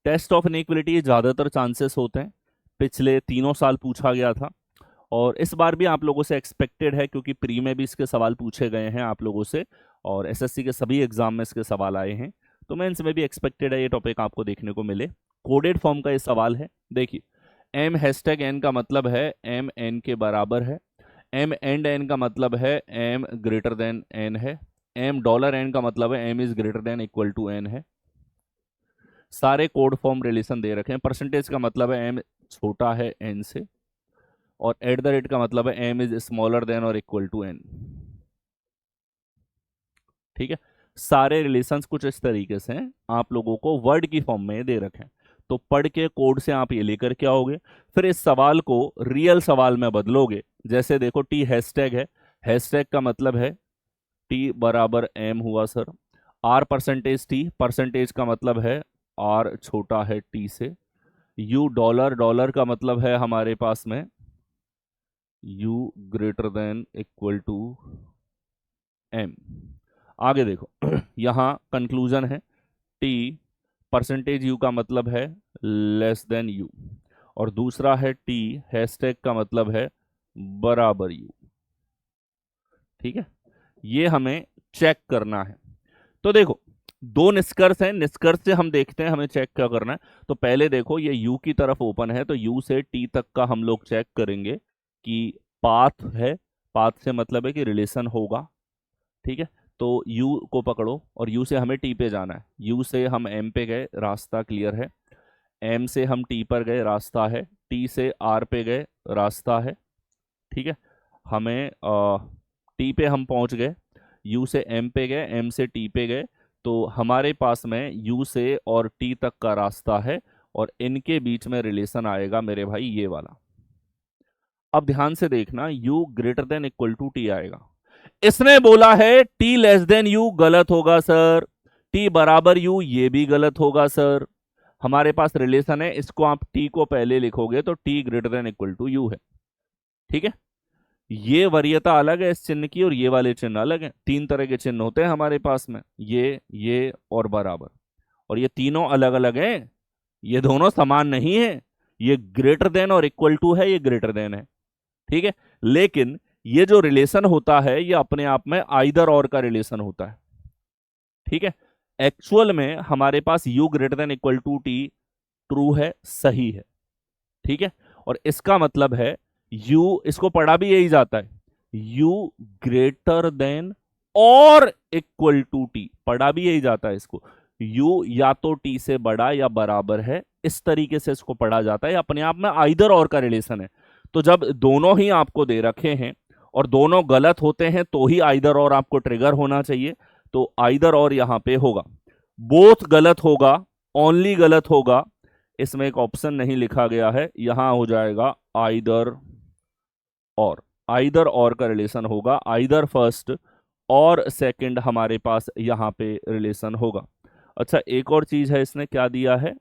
टेस्ट ऑफ इनइक्वलिटी ज्यादातर चांसेस होते हैं, पिछले तीनों साल पूछा गया था, और इस बार भी आप लोगों से एक्सपेक्टेड है, क्योंकि प्री में भी इसके सवाल पूछे गए हैं आप लोगों से, और एसएससी के सभी एग्जाम में इसके सवाल आए हैं, तो मेंस में भी एक्सपेक्टेड है ये टॉपिक आपको देखने को मिले। कोडेड फॉर्म का ये सवाल है। देखिए, एम हैशटैग एन का मतलब है एम एन के बराबर है, एम एंड एन का मतलब है एम ग्रेटर देन एन है, एम डॉलर एन का मतलब है M is greater than equal to N है। सारे कोड फॉर्म रिलेशन दे रखे हैं। परसेंटेज का मतलब है एम छोटा है एन से, और एट द रेट का मतलब है एम इज स्मॉलर देन और इक्वल टू एन। ठीक है, सारे रिलेशंस कुछ इस तरीके से हैं, आप लोगों को वर्ड की फॉर्म में दे रखे हैं, तो पढ़ के कोड से आप ये लेकर के आओगे, फिर इस सवाल को रियल सवाल में बदलोगे। जैसे देखो, टी हैशटैग है, हैशटैग का मतलब है टी बराबर एम हुआ sir, R percentage T, percentage का मतलब है आर छोटा है टी से, यू डॉलर, डॉलर का मतलब है हमारे पास में U greater than equal to M. आगे देखो यहाँ कंक्लूजन है, टी परसेंटेज यू का मतलब है लेस देन यू, और दूसरा है टी हैशटैग का मतलब है बराबर यू। ठीक है, ये हमें चेक करना है। तो देखो, दो निष्कर्ष हैं, निष्कर्ष से हम देखते हैं हमें चेक क्या करना है। तो पहले देखो, ये यू की तरफ ओपन है, तो यू से टी तक का हम लोग चेक करेंगे कि पाथ है, पाथ से मतलब है कि रिलेशन होगा। ठीक है, तो u को पकड़ो और u से हमें t पे जाना है, u से हम m पे गए, रास्ता क्लियर है। M से हम T पर गए, रास्ता है, T से R पे गए, रास्ता है, ठीक है। हमें T पे हम पहुंच गए, U से M पे गए, M से T पे गए, तो हमारे पास में U से और T तक का रास्ता है और इनके बीच में रिलेशन आएगा मेरे भाई ये वाला। अब ध्यान से देखना, U greater than equal to T आएगा। इसने बोला है T लेस देन U, गलत होगा सर। T बराबर U, ये भी गलत होगा सर। हमारे पास रिलेशन है, इसको आप T को पहले लिखोगे तो T greater than equal to U है, ठीक है। ये वरीयता अलग है इस चिन्ह की और ये वाले चिन्ह अलग है। तीन तरह के चिन्ह होते हैं हमारे पास में, ये और बराबर, और ये तीनों अलग अलग हैं, ये दोनों समान नहीं है। ये ग्रेटर देन और इक्वल टू है, ये ग्रेटर देन है, ठीक है। लेकिन ये जो रिलेशन होता है ये अपने आप में आइदर और का रिलेशन होता है, ठीक है। एक्चुअल में हमारे पास u greater than equal to t true है, सही है, ठीक है। और इसका मतलब है u, इसको पढ़ा भी यही जाता है, u ग्रेटर देन और इक्वल टू t, पढ़ा भी यही जाता है इसको। u या तो t से बड़ा या बराबर है, इस तरीके से इसको पढ़ा जाता है। अपने आप में आइदर और का रिलेशन है। तो जब दोनों ही आपको दे रखे हैं और दोनों गलत होते हैं तो ही आइदर और आपको ट्रिगर होना चाहिए। तो आइदर और यहां पे होगा, बोथ गलत होगा, ओनली गलत होगा। इसमें एक ऑप्शन नहीं लिखा गया है, यहां हो जाएगा आइदर और। आइदर और का रिलेशन होगा, आइदर फर्स्ट और सेकंड हमारे पास यहां पे रिलेशन होगा। अच्छा, एक और चीज है, इसने क्या दिया है,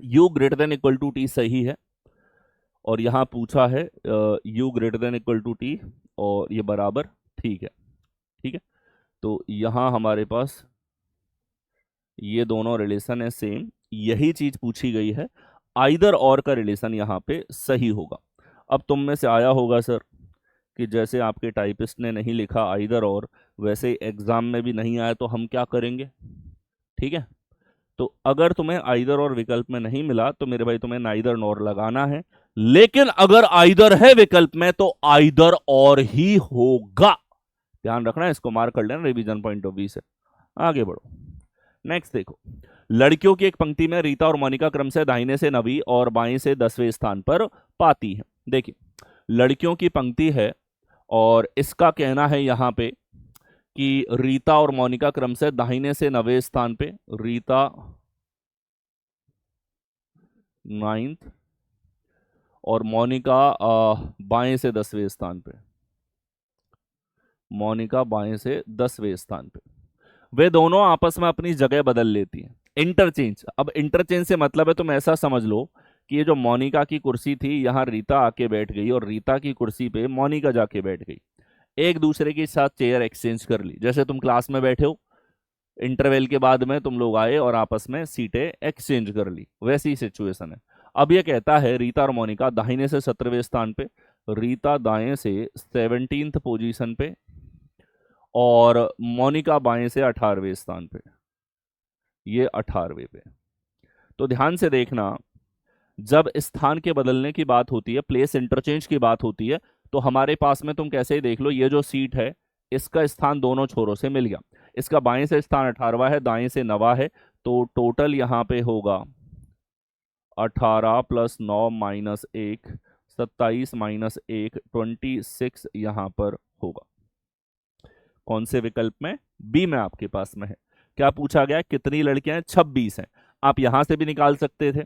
u greater than equal to T सही है, और यहां पूछा है u greater than equal to T और ये बराबर, ठीक है, ठीक है। तो यहां हमारे पास ये दोनों रिलेशन है सेम, यही चीज पूछी गई है, आइदर और का रिलेशन यहां पे सही होगा। अब तुम में से आया होगा सर कि जैसे आपके टाइपिस्ट ने नहीं लिखा आइदर और, वैसे एग्जाम में भी नहीं आया, तो हम क्या करेंगे, ठीक है। तो अगर तुम्हें आइदर और विकल्प में नहीं मिला तो मेरे भाई तुम्हें नाइदर नॉर लगाना है, लेकिन अगर आइदर है विकल्प में तो आइदर और ही होगा। ध्यान रखना, इसको मार्क कर लेना रिवीजन पॉइंट ऑफ व्यू से। आगे बढ़ो, नेक्स्ट देखो। लड़कियों की एक पंक्ति में रीता और मोनिका क्रम से दाहिने से 9वीं और बाएं से 10वें स्थान पर पाती है। देखिए, लड़कियों की पंक्ति है और इसका कहना है यहां पे कि रीता और मोनिका क्रम से दाहिने से 9वें स्थान पे, रीता 9th और मोनिका बाएं से 10वें स्थान पे, मोनिका बाएं से 10वें स्थान पे। वे दोनों आपस में अपनी जगह बदल लेती हैं, इंटरचेंज। अब इंटरचेंज से मतलब है, तुम ऐसा समझ लो कि ये जो मोनिका की कुर्सी थी यहां रीता आके बैठ गई और रीता की कुर्सी पे मोनिका जाके बैठ गई, एक दूसरे के साथ चेयर एक्सचेंज कर ली। जैसे तुम क्लास में बैठे हो, इंटरवल के बाद में तुम लोग आए और आपस में सीटें एक्सचेंज कर ली, वैसी सिचुएशन है। अब ये कहता है रीता और मोनिका दाहिने से 17वें स्थान पे, रीता दाएं से 17th पोजीशन पे और मोनिका बाएं से 18वें स्थान पे, ये 18वें पे। तो ध्यान से देखना, जब स्थान के बदलने की बात होती है, प्लेस इंटरचेंज की बात होती है, तो हमारे पास में तुम कैसे ही देख लो, ये जो सीट है इसका स्थान दोनों छोरों से मिल गया। इसका बाएं से स्थान 18वां है, दाएं से 9वां है, तो टोटल यहां पे होगा 18 + 9 - 1, 27 - 1, 26 यहां पर होगा। कौन से विकल्प में, बी में आपके पास में है। क्या पूछा गया, कितनी लड़कियां हैं, 26 हैं। आप यहां से भी निकाल सकते थे,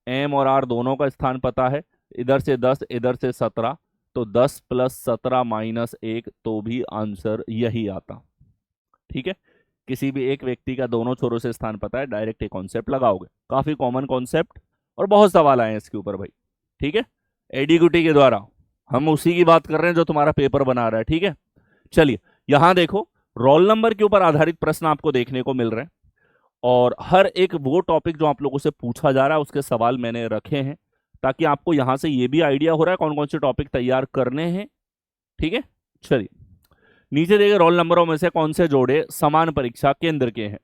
एम और आर दोनों का स्थान पता है, इधर से 10 इधर से 17, तो 10 + 17 - 1, तो भी आंसर यही आता, ठीक है। किसी भी एक व्यक्ति का दोनों छोरों से स्थान पता है, डायरेक्ट ये कॉन्सेप्ट लगाओगे, काफी कॉमन कॉन्सेप्ट और बहुत सवाल आए हैं इसके ऊपर भाई, ठीक है। एडीक्यूटी के द्वारा हम उसी की बात कर रहे हैं जो तुम्हारा पेपर बना रहा है, ठीक है। चलिए यहां देखो, रोल नंबर के ऊपर आधारित प्रश्न आपको देखने को मिल रहे हैं और हर एक वो टॉपिक जो आप लोगों से पूछा जा रहा है उसके सवाल मैंने रखे हैं, ताकि आपको यहां से ये भी आइडिया हो रहा है कौन कौन से टॉपिक तैयार करने हैं, ठीक है। चलिए नीचे दिए गए रोल नंबरों में से कौन से जोड़े समान परीक्षा केंद्र के हैं,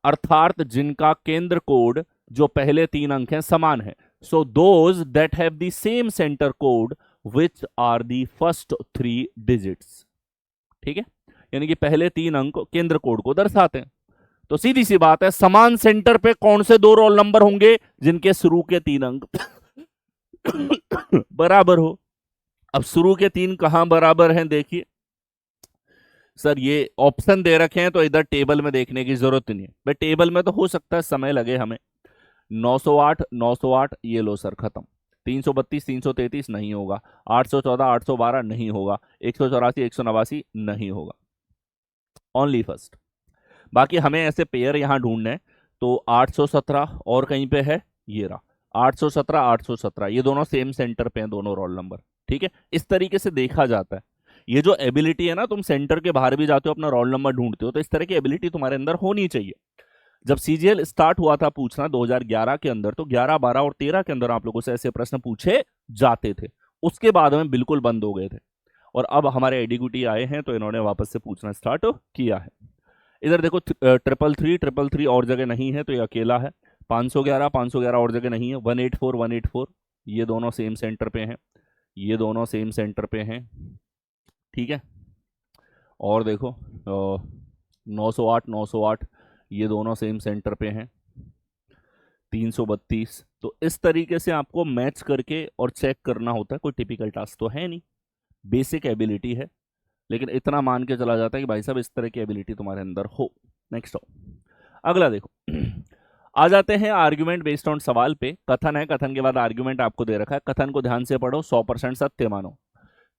अर्थात जिनका केंद्र कोड जो पहले 3 अंक हैं समान है। So those that have the same centre code which are the first 3 digits, ठीक है। यानी कि पहले 3 अंक केंद्र कोड को दर्शाते हैं। तो सीधी सी बात है, समान सेंटर पे कौन से दो रोल नंबर होंगे जिनके शुरू के 3 अंक बराबर हो। अब शुरू के 3 कहां बराबर हैं, देखिए सर ये ऑप्शन दे रखे हैं तो इधर टेबल में देखने की जरूरत नहीं है भाई, टेबल में तो हो सकता है समय लगे हमें। 908 908 ये लो सर खत्म। 332 333 नहीं होगा। 814 812 नहीं होगा। 184 189 नहीं होगा। Only first. बाकी हमें ऐसे पेयर यहां ढूंढने हैं, तो 817 और कहीं पे है, ये रहा 817 817, ये दोनों सेम सेंटर पे हैं, दोनों रोल नंबर। ठीक है, इस तरीके से देखा जाता है। ये जो एबिलिटी है ना, तुम सेंटर के बाहर भी जाते हो अपना रोल नंबर ढूंढते हो, तो इस तरह की एबिलिटी तुम्हारे अंदर होनी चाहिए। जब सीजीएल स्टार्ट हुआ था पूछना 2011 के अंदर, तो 11 12 और 13 के अंदर आप लोगों से ऐसे प्रश्न पूछे जाते थे। उसके बाद में बिल्कुल बंद हो गए थे, और अब हमारे एडीक्यूटी आए हैं तो इन्होंने वापस से पूछना स्टार्ट किया है। इधर देखो 333 और जगह नहीं है तो ये अकेला है। 511 और जगह नहीं है। 184 ये दोनों सेम सेंटर पे हैं, ये दोनों सेम सेंटर पे हैं। ठीक है, और देखो 908 ये दोनों सेम सेंटर पे हैं। 332। तो इस तरीके से आपको मैच करके और चेक करना होता है। कोई टिपिकल टास्क तो है नहीं, बेसिक एबिलिटी है, लेकिन इतना मान के चला जाता है कि भाई साहब इस तरह की एबिलिटी तुम्हारे अंदर हो। नेक्स्ट हो, अगला देखो। आ जाते हैं आर्ग्यूमेंट बेस्ड ऑन सवाल पे। कथन है, कथन के बाद आर्ग्यूमेंट आपको दे रखा है। कथन को ध्यान से पढ़ो, 100% सत्य मानो।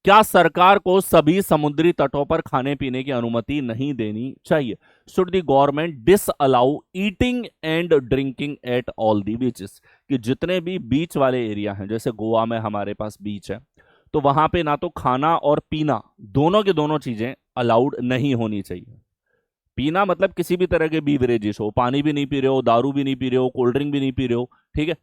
क्या सरकार को सभी समुद्री तटों पर खाने पीने की अनुमति नहीं देनी चाहिए? Should the government disallow eating and drinking at all the beaches? कि जितने भी बीच वाले एरिया हैं, जैसे गोवा में हमारे पास बीच है, तो वहां पे ना तो खाना और पीना दोनों की दोनों चीजें अलाउड नहीं होनी चाहिए। पीना मतलब किसी भी तरह के बीवरेजेस हो, पानी भी नहीं पी रहे हो, दारू भी नहीं पी रहे हो, कोल्ड ड्रिंक भी नहीं पी रहे हो, ठीक है,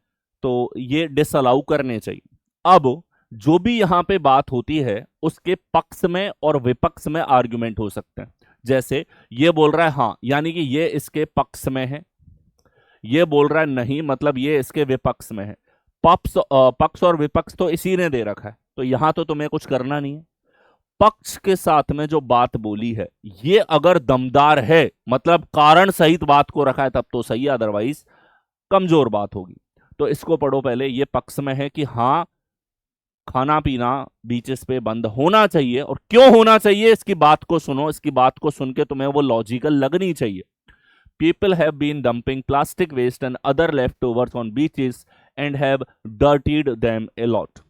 तो ये डिसअलाउ करने चाहिए। अब जो भी यहां पे बात होती है उसके पक्ष में और विपक्ष में आर्गुमेंट हो सकते हैं। जैसे ये बोल रहा है हाँ, यानी कि ये इसके पक्ष में है। ये बोल रहा है नहीं, मतलब ये इसके विपक्ष में है। पक्ष और विपक्ष तो इसी ने दे रखा है, तो यहां तो तुम्हें कुछ करना नहीं है। पक्ष के साथ में जो बात बोली है ये अगर दमदार है, मतलब कारण सहित बात को रखा है, तब तो सही है, अदरवाइज कमजोर बात होगी। तो इसको पढ़ो पहले। ये पक्ष में है कि हाँ, खाना पीना बीचेस पे बंद होना चाहिए, और क्यों होना चाहिए इसकी बात को सुनो। इसकी बात को सुन के तुम्हें वो लॉजिकल लगनी चाहिए। People have been dumping plastic waste and other leftovers on beaches and have dirtied them a lot.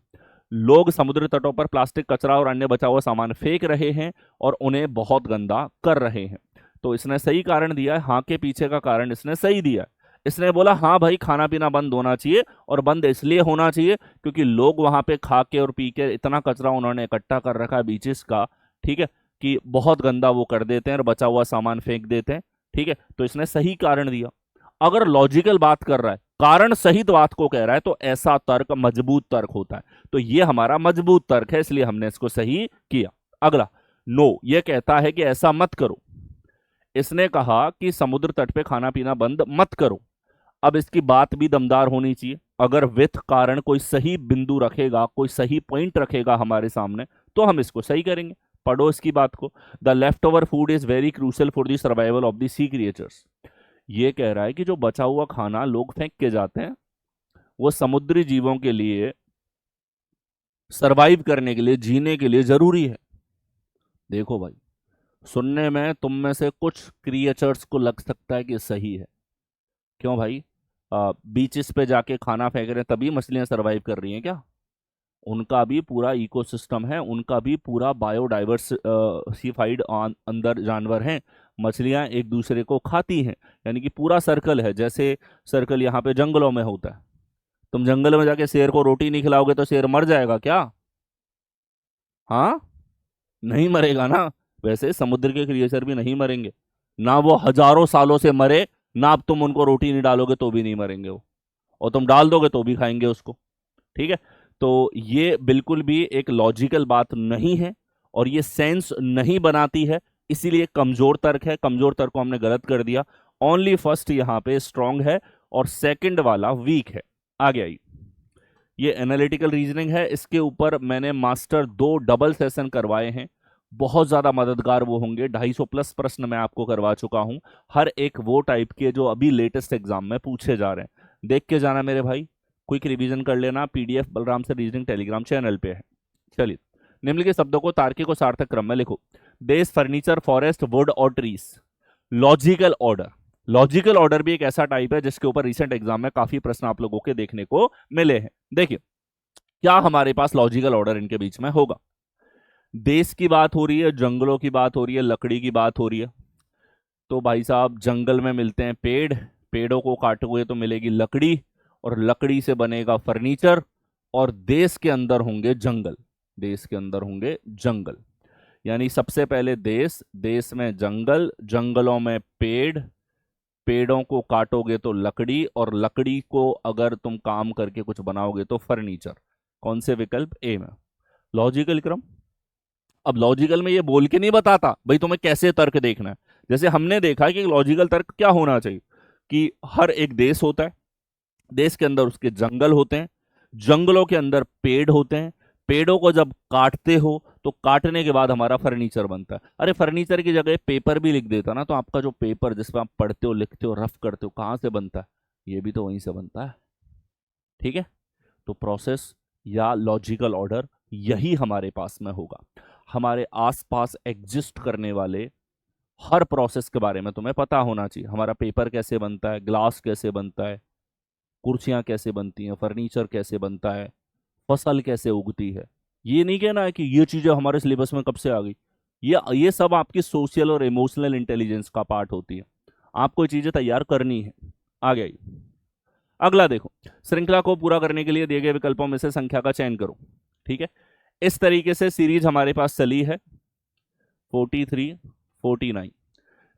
लोग समुद्र तटों पर प्लास्टिक कचरा और अन्य बचा हुआ सामान फेंक रहे हैं और उन्हें बहुत गंदा कर रहे हैं। तो इसने सही कारण दिया है, हाँ के पीछे का कारण इसने सही दिया है। इसने बोला हाँ भाई, खाना पीना बंद होना चाहिए, और बंद इसलिए होना चाहिए क्योंकि लोग वहां पे खा के और पी के इतना कचरा उन्होंने इकट्ठा कर रखा है बीचेस का, ठीक है, कि बहुत गंदा वो कर देते हैं और बचा हुआ सामान फेंक देते हैं। ठीक है, तो इसने सही कारण दिया। अगर लॉजिकल बात कर रहा है, कारण सहित बात को कह रहा है, तो ऐसा तर्क मजबूत तर्क होता है। तो ये हमारा मजबूत तर्क है, इसलिए हमने इसको सही किया। अगला, नो, ये कहता है कि ऐसा मत करो। इसने कहा कि समुद्र तट पे खाना पीना बंद मत करो। अब इसकी बात भी दमदार होनी चाहिए। अगर विथ कारण कोई सही बिंदु रखेगा, कोई सही पॉइंट रखेगा हमारे सामने, तो हम इसको सही करेंगे। पढ़ो इसकी बात को। The left over food is very crucial for the survival of the sea creatures. ये कह रहा है कि जो बचा हुआ खाना लोग फेंक के जाते हैं, वो समुद्री जीवों के लिए सरवाइव करने के लिए, जीने के लिए जरूरी है। देखो भाई, सुनने में तुम में से कुछ क्रिएचर्स को लग सकता है कि सही है। क्यों भाई, बीचेस पे जाके खाना फेंक रहे हैं तभी मछलियां सरवाइव कर रही हैं क्या? उनका भी पूरा इकोसिस्टम है, उनका भी पूरा बायोडाइवर्सिफाइड अंदर जानवर हैं। मछलियां एक दूसरे को खाती हैं, यानी कि पूरा सर्कल है। जैसे सर्कल यहाँ पे जंगलों में होता है। तुम जंगल में जाके शेर को रोटी नहीं खिलाओगे तो शेर मर जाएगा क्या? हाँ, नहीं मरेगा ना। वैसे समुद्र के क्रिएचर भी नहीं मरेंगे, ना वो हजारों सालों से मरे, ना अब तुम उनको रोटी नहीं डालोगे तो भी नहीं मरेंगे वो, और तुम डाल दोगे तो भी खाएंगे उसको। ठीक है, तो ये बिल्कुल भी एक लॉजिकल बात नहीं है, और ये सेंस नहीं बनाती है, इसीलिए कमजोर तर्क है। कमजोर तर्क को हमने गलत कर दिया। ओनली फर्स्ट यहां पे स्ट्रांग है और सेकंड वाला वीक है। आगे आई, ये एनालिटिकल रीजनिंग है। इसके ऊपर मैंने मास्टर 2 डबल सेशन करवाए हैं। बहुत ज्यादा मददगार वो होंगे। 250 प्लस प्रश्न मैं आपको करवा चुका हूं, हर एक वो टाइप के जो अभी लेटेस्ट एग्जाम में पूछे जा रहे हैं। देख के जाना मेरे भाई, क्विक रिवीजन कर लेना, पीडीएफ बलराम से रीजनिंग टेलीग्राम चैनल पे है। चलिए, निम्नलिखित शब्दों को तार्किक और सार्थक क्रम में लिखो। देश, फर्नीचर, फॉरेस्ट, वुड और trees. Logical order, logical order भी एक ऐसा टाइप है जिसके ऊपर रिसेंट एग्जाम में काफी प्रश्न आप लोगों के देखने को मिले हैं। देखिए क्या हमारे पास लॉजिकल ऑर्डर इनके बीच में होगा। देश की बात हो रही है, जंगलों की बात हो रही है, लकड़ी की बात हो रही है। तो भाई साहब जंगल में मिलते हैं पेड़, पेड़ों को काटोगे तो मिलेगी लकड़ी, और लकड़ी से बनेगा फर्नीचर, और देश के अंदर होंगे जंगल, देश के अंदर होंगे जंगल। यानी सबसे पहले देश, देश में जंगल, जंगलों में पेड़, पेड़ों को काटोगे तो लकड़ी, और लकड़ी को अगर तुम काम करके कुछ बनाओगे तो फर्नीचर। कौन से विकल्प? ए में। लॉजिकल क्रम। अब लॉजिकल में ये बोल के नहीं बताता भाई तुम्हें कैसे तर्क देखना है। जैसे हमने देखा कि लॉजिकल तर्क क्या होना चाहिए, कि हर एक देश होता है, देश के अंदर उसके जंगल होते हैं, जंगलों के अंदर पेड़ होते हैं, पेड़ों को जब काटते हो तो काटने के बाद हमारा फर्नीचर बनता है। अरे फर्नीचर की जगह पेपर भी लिख देता ना, तो आपका जो पेपर जिसपे आप पढ़ते हो, लिखते हो, रफ करते हो, कहां से बनता है? ये भी तो वहीं से बनता है। ठीक है, तो प्रोसेस या लॉजिकल ऑर्डर यही हमारे पास में होगा। हमारे आसपास एग्जिस्ट करने वाले हर प्रोसेस के बारे में तुम्हें पता होना चाहिए। हमारा पेपर कैसे बनता है, ग्लास कैसे बनता है, कुर्सियां कैसे बनती हैं, फर्नीचर कैसे बनता है, फसल कैसे उगती है। ये नहीं कहना है कि ये चीजें हमारे सिलेबस में कब से आ गई। ये सब आपकी सोशल और इमोशनल इंटेलिजेंस का पार्ट होती है। आपको ये चीजें तैयार करनी है। आगे आइए, अगला देखो। श्रृंखला को पूरा करने के लिए दिए गए विकल्पों में से संख्या का चयन करो। ठीक है, इस तरीके से सीरीज हमारे पास चली है 43, 49।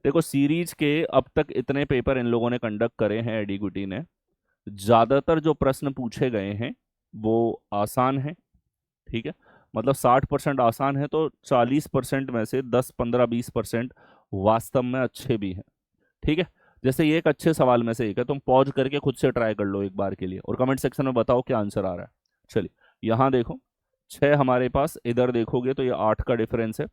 देखो सीरीज के अब तक इतने पेपर इन लोगों ने कंडक्ट करे हैं, एडीक्यूटी ने, ज्यादातर जो प्रश्न पूछे गए हैं वो आसान है। ठीक है, मतलब 60% आसान है, तो 40% में से 10, 15, 20% वास्तव में अच्छे भी हैं। ठीक है, जैसे ये एक अच्छे सवाल में से एक है, तुम पॉज करके खुद से ट्राई कर लो एक बार के लिए, और कमेंट सेक्शन में बताओ क्या आंसर आ रहा है। चलिए, यहाँ देखो 6 हमारे पास, इधर देखोगे तो ये 8 का डिफरेंस है,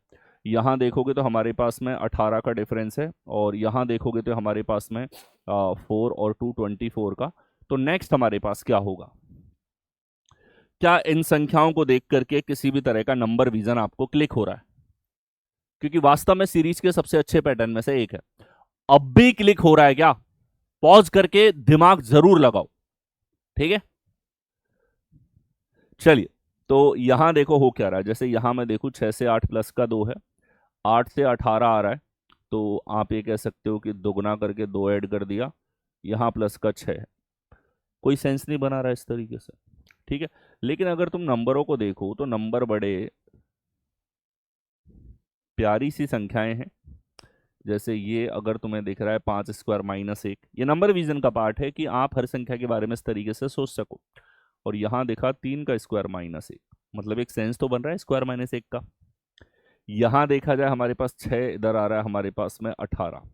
यहाँ देखोगे तो हमारे पास में 18 का डिफरेंस है, और यहाँ देखोगे तो हमारे पास में 4 और 2 24 का। तो नेक्स्ट हमारे पास क्या होगा? क्या इन संख्याओं को देख करके किसी भी तरह का नंबर विजन आपको क्लिक हो रहा है? क्योंकि वास्तव में सीरीज के सबसे अच्छे पैटर्न में से एक है। अब भी क्लिक हो रहा है क्या? पॉज करके दिमाग जरूर लगाओ। ठीक है, चलिए, तो यहां देखो हो क्या रहा है। जैसे यहां मैं देखूं 6 से 8 प्लस का 2 है, 8 से 18 आ रहा है, तो आप ये कह सकते हो कि दोगुना करके 2 ऐड कर दिया, यहां प्लस का 6 है। कोई सेंस नहीं बना रहा इस तरीके से। ठीक है, लेकिन अगर तुम नंबरों को देखो तो नंबर बड़े प्यारी सी संख्याएं हैं। जैसे ये अगर तुम्हें दिख रहा है 5² - 1, ये नंबर विजन का पार्ट है कि आप हर संख्या के बारे में इस तरीके से सोच सको। और यहां देखा 3² - 1, मतलब एक सेंस तो बन रहा है स्क्वायर -1 का। यहां देखा जाए हमारे पास 6, इधर आ रहा है हमारे पास में 18।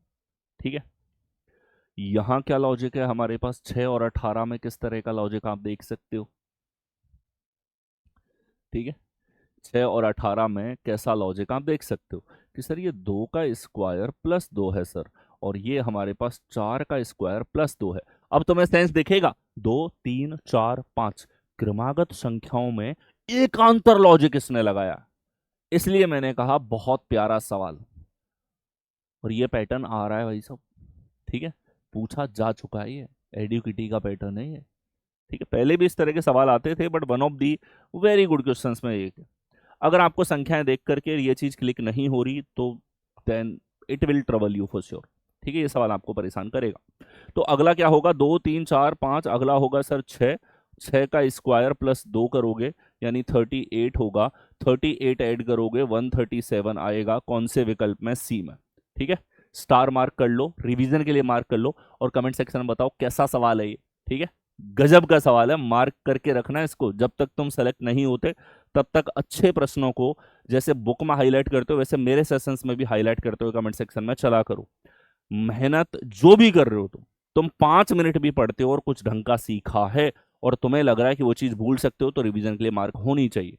ठीक है, यहां क्या लॉजिक है हमारे पास? 6 और 18 में किस तरह का लॉजिक आप देख सकते हो? ठीक है, 6 और 18 में कैसा लॉजिक आप देख सकते हो कि सर ये 2 का स्क्वायर प्लस 2 है सर, और ये हमारे पास 4 का स्क्वायर प्लस 2 है। अब तुम्हें सेंस दिखेगा 2, 3, 4, 5 क्रमागत संख्याओं में एकांतर लॉजिक इसने लगाया। इसलिए मैंने कहा बहुत प्यारा सवाल, और ये पैटर्न आ रहा है भाई साहब। ठीक है, पूछा जा चुका है, ये एडुकेटी का पैटर्न है ये। ठीक है, पहले भी इस तरह के सवाल आते थे, but one of the very good questions में एक है। अगर आपको संख्याएं देख करके ये चीज क्लिक नहीं हो रही तो then it will trouble you for sure. ठीक है, ये सवाल आपको परेशान करेगा। तो अगला क्या होगा? 2, 3, 4, 5, अगला होगा सर 6, 6 का स्क्वायर प्लस 2 करोगे यानी 38 होगा, 38 ऐड करोगे 137 आएगा। कौन से विकल्प में? सी में। ठीक है, स्टार मार्क कर लो, रिवीजन के लिए मार्क कर लो, और कमेंट सेक्शन में बताओ कैसा सवाल है ये। ठीक है, गजब का सवाल है, मार्क करके रखना है इसको। जब तक तुम सेलेक्ट नहीं होते तब तक अच्छे प्रश्नों को जैसे बुक में हाईलाइट करते हो वैसे मेरे सेशंस में भी हाईलाइट करते हुए कमेंट सेक्शन में चला करो। मेहनत जो भी कर रहे हो तुम 5 मिनट भी पढ़ते हो और कुछ ढंग का सीखा है और तुम्हें लग रहा है कि वो चीज भूल सकते हो तो रिवीजन के लिए मार्क होनी चाहिए।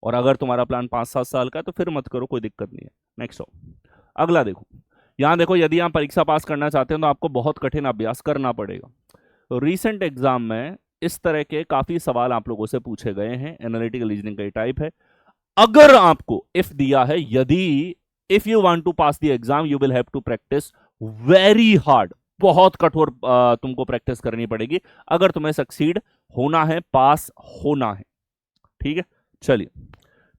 और अगर तुम्हारा प्लान 5-7 साल का है तो फिर मत करो, कोई दिक्कत नहीं है। नेक्स्ट हो, अगला देखो। यहाँ देखो, यदि आप परीक्षा पास करना चाहते हैं तो आपको बहुत कठिन अभ्यास करना पड़ेगा। तो रिसेंट एग्जाम में इस तरह के काफी सवाल आप लोगों से पूछे गए हैं, एनालिटिकल रीजनिंग का टाइप है। अगर आपको इफ दिया है, यदि if you want to pass the exam you will have to practise very hard, बहुत कठोर तुमको प्रैक्टिस करनी पड़ेगी अगर तुम्हें सक्सीड होना है, पास होना है। ठीक है, चलिए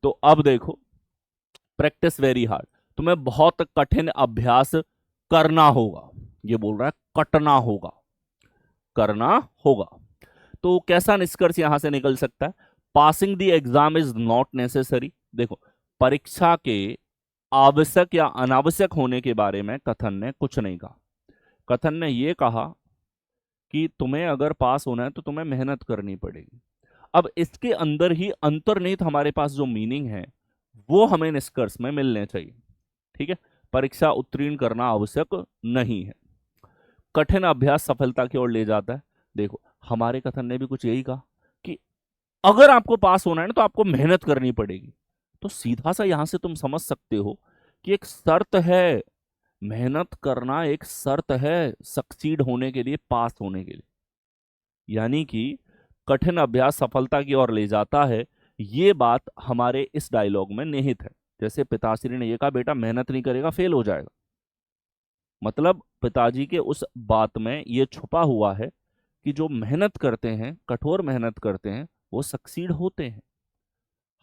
तो अब देखो, प्रैक्टिस वेरी हार्ड, तुम्हें बहुत कठिन अभ्यास करना होगा। ये बोल रहा है कटना होगा, करना होगा। तो कैसा निष्कर्ष यहां से निकल सकता है? Passing the exam is not necessary. देखो, परीक्षा के आवश्यक या अनावश्यक होने के बारे में कथन ने कुछ नहीं कहा। कथन ने यह कहा कि तुम्हें अगर पास होना है तो तुम्हें मेहनत करनी पड़ेगी। अब इसके अंदर ही अंतर्निहित हमारे पास जो मीनिंग है वो हमें निष्कर्ष में मिलने चाहिए। ठीक है, परीक्षा उत्तीर्ण करना आवश्यक नहीं है। कठिन अभ्यास सफलता की ओर ले जाता है। देखो, हमारे कथन ने भी कुछ यही कहा कि अगर आपको पास होना है ना तो आपको मेहनत करनी पड़ेगी। तो सीधा सा यहां से तुम समझ सकते हो कि एक शर्त है, मेहनत करना एक शर्त है सक्सीड होने के लिए, पास होने के लिए। यानी कि कठिन अभ्यास सफलता की ओर ले जाता है, ये बात हमारे इस डायलॉग में निहित है। जैसे पिताश्री ने यह कहा, बेटा मेहनत नहीं करेगा फेल हो जाएगा। मतलब पिताजी के उस बात में यह छुपा हुआ है कि जो मेहनत करते हैं, कठोर मेहनत करते हैं, वो सक्सीड होते हैं।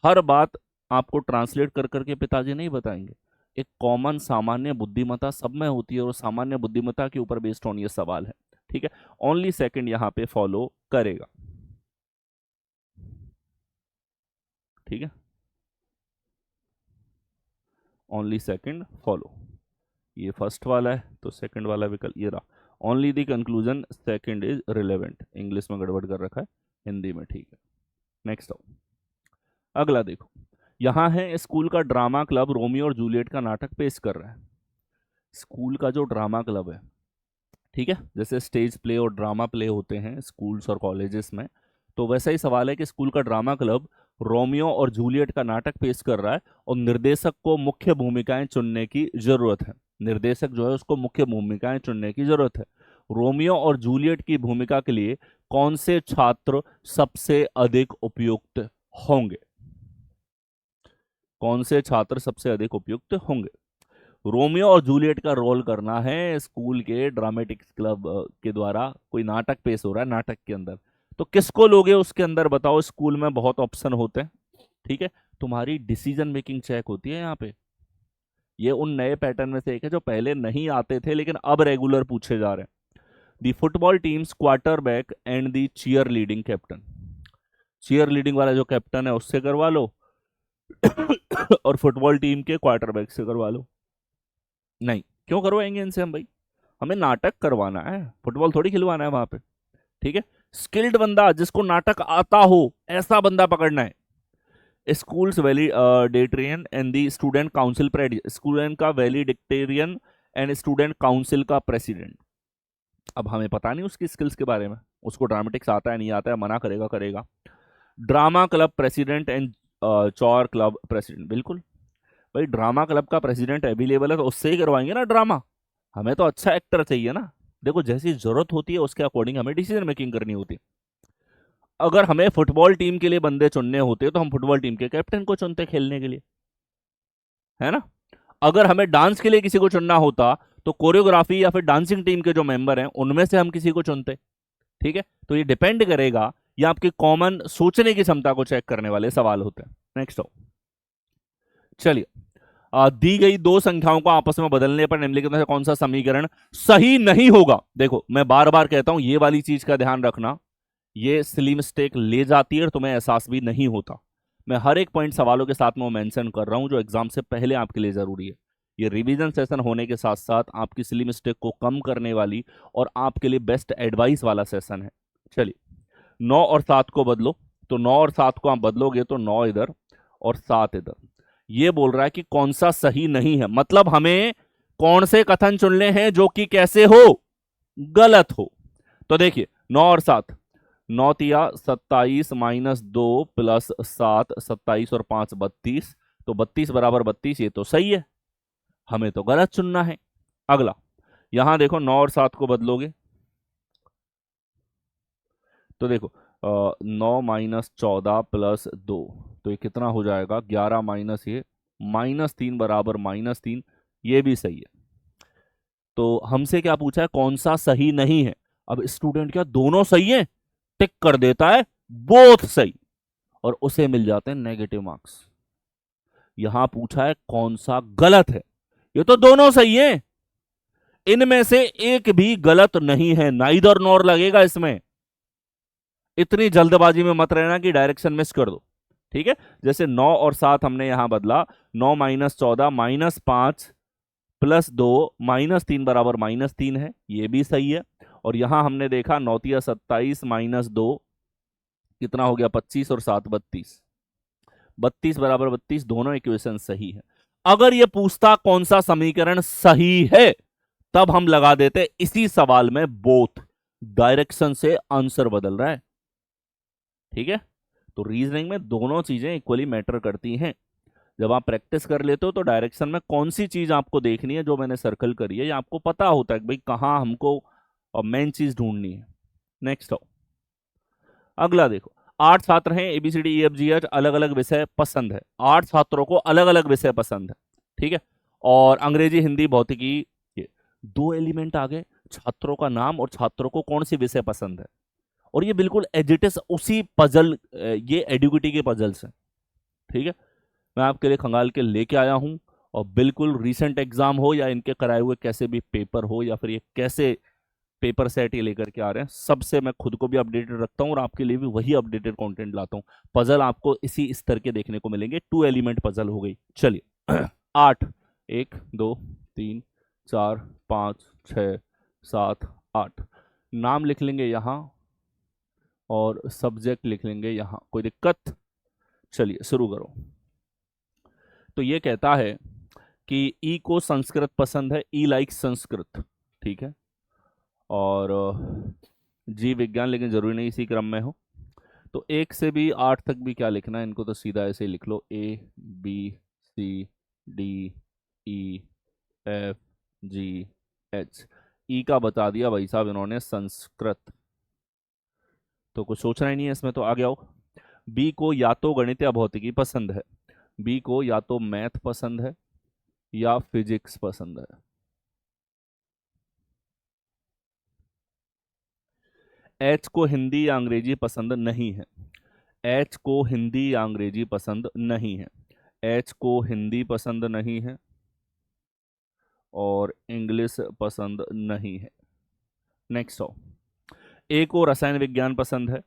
हर बात आपको ट्रांसलेट कर करके पिताजी नहीं बताएंगे। एक कॉमन सामान्य बुद्धिमत्ता सब में होती है और सामान्य बुद्धिमत्ता के ऊपर बेस्ड ऑन ये सवाल है। ठीक है, ओनली सेकंड यहां पे फॉलो करेगा। ठीक है, ओनली सेकंड फॉलो। ये फर्स्ट वाला है तो सेकंड वाला विकल्प ये रहा। Only the conclusion second is relevant. English में गड़बड़ कर रखा है, हिंदी में ठीक है। नेक्स्ट आओ, अगला देखो। यहां है, स्कूल का ड्रामा क्लब रोमियो और जूलियट का नाटक पेश कर रहा है। स्कूल का जो ड्रामा क्लब है, ठीक है, जैसे स्टेज प्ले और ड्रामा प्ले होते हैं स्कूल्स और कॉलेजेस में, तो वैसा ही सवाल है कि स्कूल का ड्रामा क्लब रोमियो और जूलियट का नाटक पेश कर रहा है और निर्देशक को मुख्य भूमिकाएं चुनने की जरूरत है। निर्देशक जो है उसको मुख्य भूमिकाएं चुनने की जरूरत है। रोमियो और जूलियट की भूमिका के लिए कौन से छात्र सबसे अधिक उपयुक्त होंगे? कौन से छात्र सबसे अधिक उपयुक्त होंगे? रोमियो और जूलियट का रोल करना है स्कूल के ड्रामेटिक क्लब के द्वारा, कोई नाटक पेश हो रहा है, नाटक के अंदर तो किसको लोगे उसके अंदर बताओ? स्कूल में बहुत ऑप्शन होते हैं। ठीक है, तुम्हारी डिसीजन मेकिंग चेक होती है यहाँ पे। ये उन नए पैटर्न में से एक है जो पहले नहीं आते थे लेकिन अब रेगुलर पूछे जा रहे हैं। The football team's quarterback and the cheerleading captain. Cheerleading वाला जो कैप्टन है उससे करवा लो और फुटबॉल टीम के क्वार्टरबैक से करवा लो। नहीं, क्यों करवाएंगे इनसे हम भाई? हमें नाटक करवाना है, फुटबॉल थोड़ी खिलवाना है वहां पे। ठीक है, स्किल्ड बंदा जिसको नाटक आता हो ऐसा बंदा पकड़ना है। School's valedictorian and the student council student का वैलिडिक्टेरियन एंड स्टूडेंट काउंसिल का प्रेसिडेंट। अब हमें पता नहीं उसकी स्किल्स के बारे में, उसको ड्रामेटिक्स आता है नहीं आता है, मना करेगा करेगा। ड्रामा क्लब प्रेसिडेंट एंड चौर क्लब प्रेसिडेंट, बिल्कुल भाई, ड्रामा क्लब का प्रेसिडेंट अवेलेबल है तो उससे ही करवाएंगे ना ड्रामा। हमें तो अच्छा एक्टर चाहिए ना। देखो, जैसी जरूरत होती है उसके अकॉर्डिंग हमें डिसीजन मेकिंग करनी होती है। अगर हमें फुटबॉल टीम के लिए बंदे चुनने होते तो हम फुटबॉल टीम के कैप्टन को चुनते खेलने के लिए, है ना। अगर हमें डांस के लिए किसी को चुनना होता तो कोरियोग्राफी या फिर डांसिंग टीम के जो मेंबर हैं उनमें से हम किसी को चुनते। ठीक है, तो ये डिपेंड करेगा, ये आपकी कॉमन सोचने की क्षमता को चेक करने वाले सवाल होते हैं। नेक्स्ट हो, चलिए, दी गई दो संख्याओं को आपस में बदलने पर निम्नलिखित में से कौन सा समीकरण सही नहीं होगा? देखो, मैं बार बार कहता हूं ये वाली चीज का ध्यान रखना, ये सिली मिस्टेक ले जाती है और तुम्हें एहसास भी नहीं होता। मैं हर एक पॉइंट सवालों के साथ में मेंशन कर रहा हूं जो एग्जाम से पहले आपके लिए जरूरी है। ये रिवीजन सेशन होने के साथ साथ आपकी सिली मिस्टेक को कम करने वाली और आपके लिए बेस्ट एडवाइस वाला सेशन है। चलिए, 9 और 7 को बदलो, तो 9 और 7 को आप बदलोगे तो 9 इधर और 7 इधर। ये बोल रहा है कि कौन सा सही नहीं है, मतलब हमें कौन से कथन चुनने हैं जो कि कैसे हो, गलत हो। तो देखिए, 9 और 7, 9 तिया 27 माइनस 2 प्लस 7, 27 और 5 32, तो 32 बराबर 32, ये तो सही है, हमें तो गलत चुनना है। अगला, यहां देखो 9 और 7 को बदलोगे तो देखो 9 माइनस 14 प्लस 2, तो ये कितना हो जाएगा, 11 माइनस ये -3 बराबर -3, ये भी सही है। तो हमसे क्या पूछा है, कौन सा सही नहीं है। अब स्टूडेंट क्या दोनों सही है, टिक कर देता है बोथ सही, और उसे मिल जाते हैं नेगेटिव मार्क्स। यहां पूछा है कौन सा गलत है, ये तो दोनों सही है, इनमें से एक भी गलत नहीं है, नाइदर नॉर लगेगा इसमें। इतनी जल्दबाजी में मत रहना कि डायरेक्शन मिस कर दो, ठीक है। जैसे 9 और 7 हमने यहां बदला, 9 माइनस 14 माइनस 5 प्लस 2 -3 बराबर -3 है, ये भी सही है। और यहां हमने देखा 9 तिया 27 माइनस 2 कितना हो गया 25 और 7 32, 32 बराबर 32, दोनों इक्वेशन सही है। अगर ये पूछता कौन सा समीकरण सही है, तब हम लगा देते इसी सवाल में बोथ, डायरेक्शन से आंसर बदल रहा है, ठीक है। तो रीजनिंग में दोनों चीजें इक्वली मैटर करती हैं। जब आप प्रैक्टिस कर लेते हो तो डायरेक्शन में कौन सी चीज आपको देखनी है, जो मैंने सर्कल करी है, ये आपको पता होता है कि भाई कहाँ हमको मेन चीज ढूंढनी है। नेक्स्ट हो, अगला देखो, 8 छात्र हैं, ABCDEFGH, अलग अलग विषय पसंद है, 8 छात्रों को अलग अलग विषय पसंद है, ठीक है। और अंग्रेजी, हिंदी, भौतिकी, ये 2 एलिमेंट आ गए, छात्रों का नाम और छात्रों को कौन सी विषय पसंद है। और ये बिल्कुल एजिटिस उसी पजल, ये एडुकेटी के पजल्स हैं, ठीक है। मैं आपके लिए खंगाल के लेके आया हूं, और बिल्कुल रीसेंट एग्जाम हो या इनके कराए हुए कैसे भी पेपर हो, या फिर ये कैसे पेपर सेट ये लेकर के आ रहे हैं, सबसे मैं खुद को भी अपडेटेड रखता हूं और आपके लिए भी वही अपडेटेड कंटेंट लाता हूं। पजल आपको इसी स्तर के देखने को मिलेंगे, 2 एलिमेंट पजल हो गई। चलिए 8, 1 2 3 4 5 6 7 8, नाम लिख लेंगे यहां और सब्जेक्ट लिख लेंगे यहां, कोई दिक्कत। चलिए शुरू करो। तो ये कहता है कि ई को संस्कृत पसंद है, ई लाइक संस्कृत, ठीक है। और जी विज्ञान, लेकिन जरूरी नहीं इसी क्रम में हो। तो 1 से भी 8 तक भी क्या लिखना है, इनको तो सीधा ऐसे ही लिख लो, ABCDEFGH। ई का बता दिया भाई साहब इन्होंने संस्कृत, तो कुछ सोचना ही नहीं है इसमें, तो आगे आओ। बी को या तो गणित या भौतिकी पसंद है, बी को या तो मैथ पसंद है या फिजिक्स पसंद है। एच को हिंदी या अंग्रेजी पसंद नहीं है, एच को हिंदी या अंग्रेजी पसंद नहीं है, एच को हिंदी पसंद नहीं है और इंग्लिश पसंद नहीं है। नेक्स्ट हो, ए को रसायन विज्ञान पसंद है,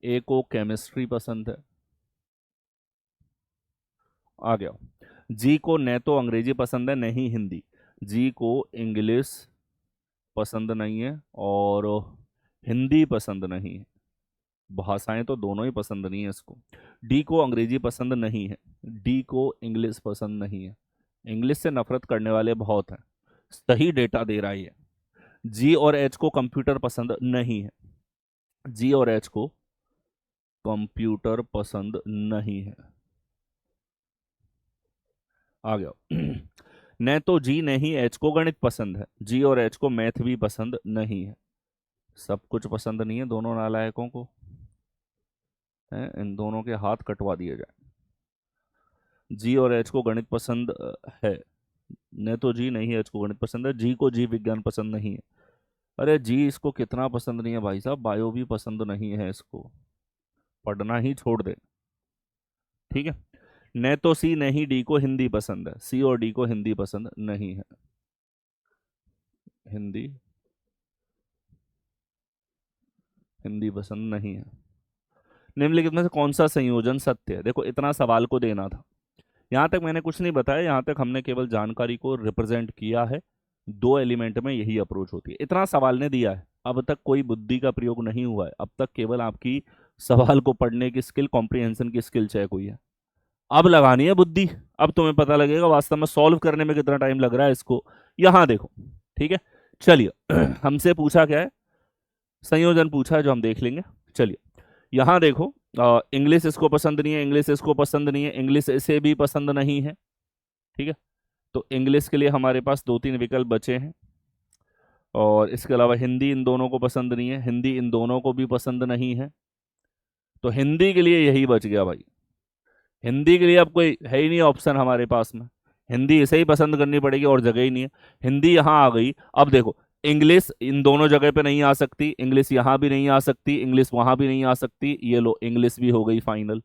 ए को केमिस्ट्री पसंद है। आ गया, जी को न तो अंग्रेजी पसंद है नहीं हिंदी, जी को इंग्लिश पसंद नहीं है और हिंदी पसंद नहीं है, भाषाएं तो दोनों ही पसंद नहीं है इसको। डी को अंग्रेजी पसंद नहीं है, डी को इंग्लिश पसंद नहीं है, इंग्लिश से नफरत करने वाले बहुत हैं, सही डेटा दे रहा है ये। जी और एच को कंप्यूटर पसंद नहीं है, जी और एच को कंप्यूटर पसंद नहीं है। आ गया न तो जी नहीं एच को गणित पसंद है, जी और एच को मैथ भी पसंद नहीं है, सब कुछ पसंद नहीं है दोनों नालायकों को, है इन दोनों के हाथ कटवा दिए जाए। जी और एच को गणित पसंद है, न तो जी नहीं एच को गणित पसंद है, जी को जी विज्ञान पसंद नहीं है। अरे जी इसको कितना पसंद नहीं है भाई साहब, बायो भी पसंद नहीं है इसको, पढ़ना ही छोड़ दे, ठीक है। न तो सी नहीं डी को हिंदी पसंद है, सी और डी को हिंदी पसंद नहीं है, हिंदी हिंदी पसंद नहीं है। निम्नलिखित में से कौन सा संयोजन सत्य है, देखो इतना सवाल को देना था, यहां तक मैंने कुछ नहीं बताया, यहां तक हमने केवल जानकारी को रिप्रेजेंट किया है। 2 एलिमेंट में यही अप्रोच होती है, इतना सवाल ने दिया है, अब तक कोई बुद्धि का प्रयोग नहीं हुआ है, अब तक केवल आपकी सवाल को पढ़ने की स्किल, कॉम्प्रिहेंशन की स्किल चेक हुई है। अब लगानी है बुद्धि, अब तुम्हें पता लगेगा वास्तव में सॉल्व करने में कितना टाइम लग रहा है इसको। यहां देखो, ठीक है। चलिए हमसे पूछा क्या है, संयोजन पूछा है जो हम देख लेंगे। चलिए यहाँ देखो, इंग्लिश इसको पसंद नहीं है, इंग्लिश इसको पसंद नहीं है, इंग्लिश इसे भी पसंद नहीं है। ठीक है, तो इंग्लिश के लिए हमारे पास 2-3 विकल्प बचे हैं। और इसके अलावा हिंदी इन दोनों को पसंद नहीं है, हिंदी इन दोनों को भी पसंद नहीं है। तो हिंदी के लिए यही बच गया भाई। हिंदी के लिए अब कोई है ही नहीं ऑप्शन हमारे पास में, हिंदी इसे ही पसंद करनी पड़ेगी और जगह ही नहीं है। हिंदी यहाँ आ गई। अब देखो, इंग्लिश इन दोनों जगह पे नहीं आ सकती, इंग्लिश यहाँ भी नहीं आ सकती, इंग्लिश वहां भी नहीं आ सकती। ये लो, इंग्लिश भी हो गई फाइनल।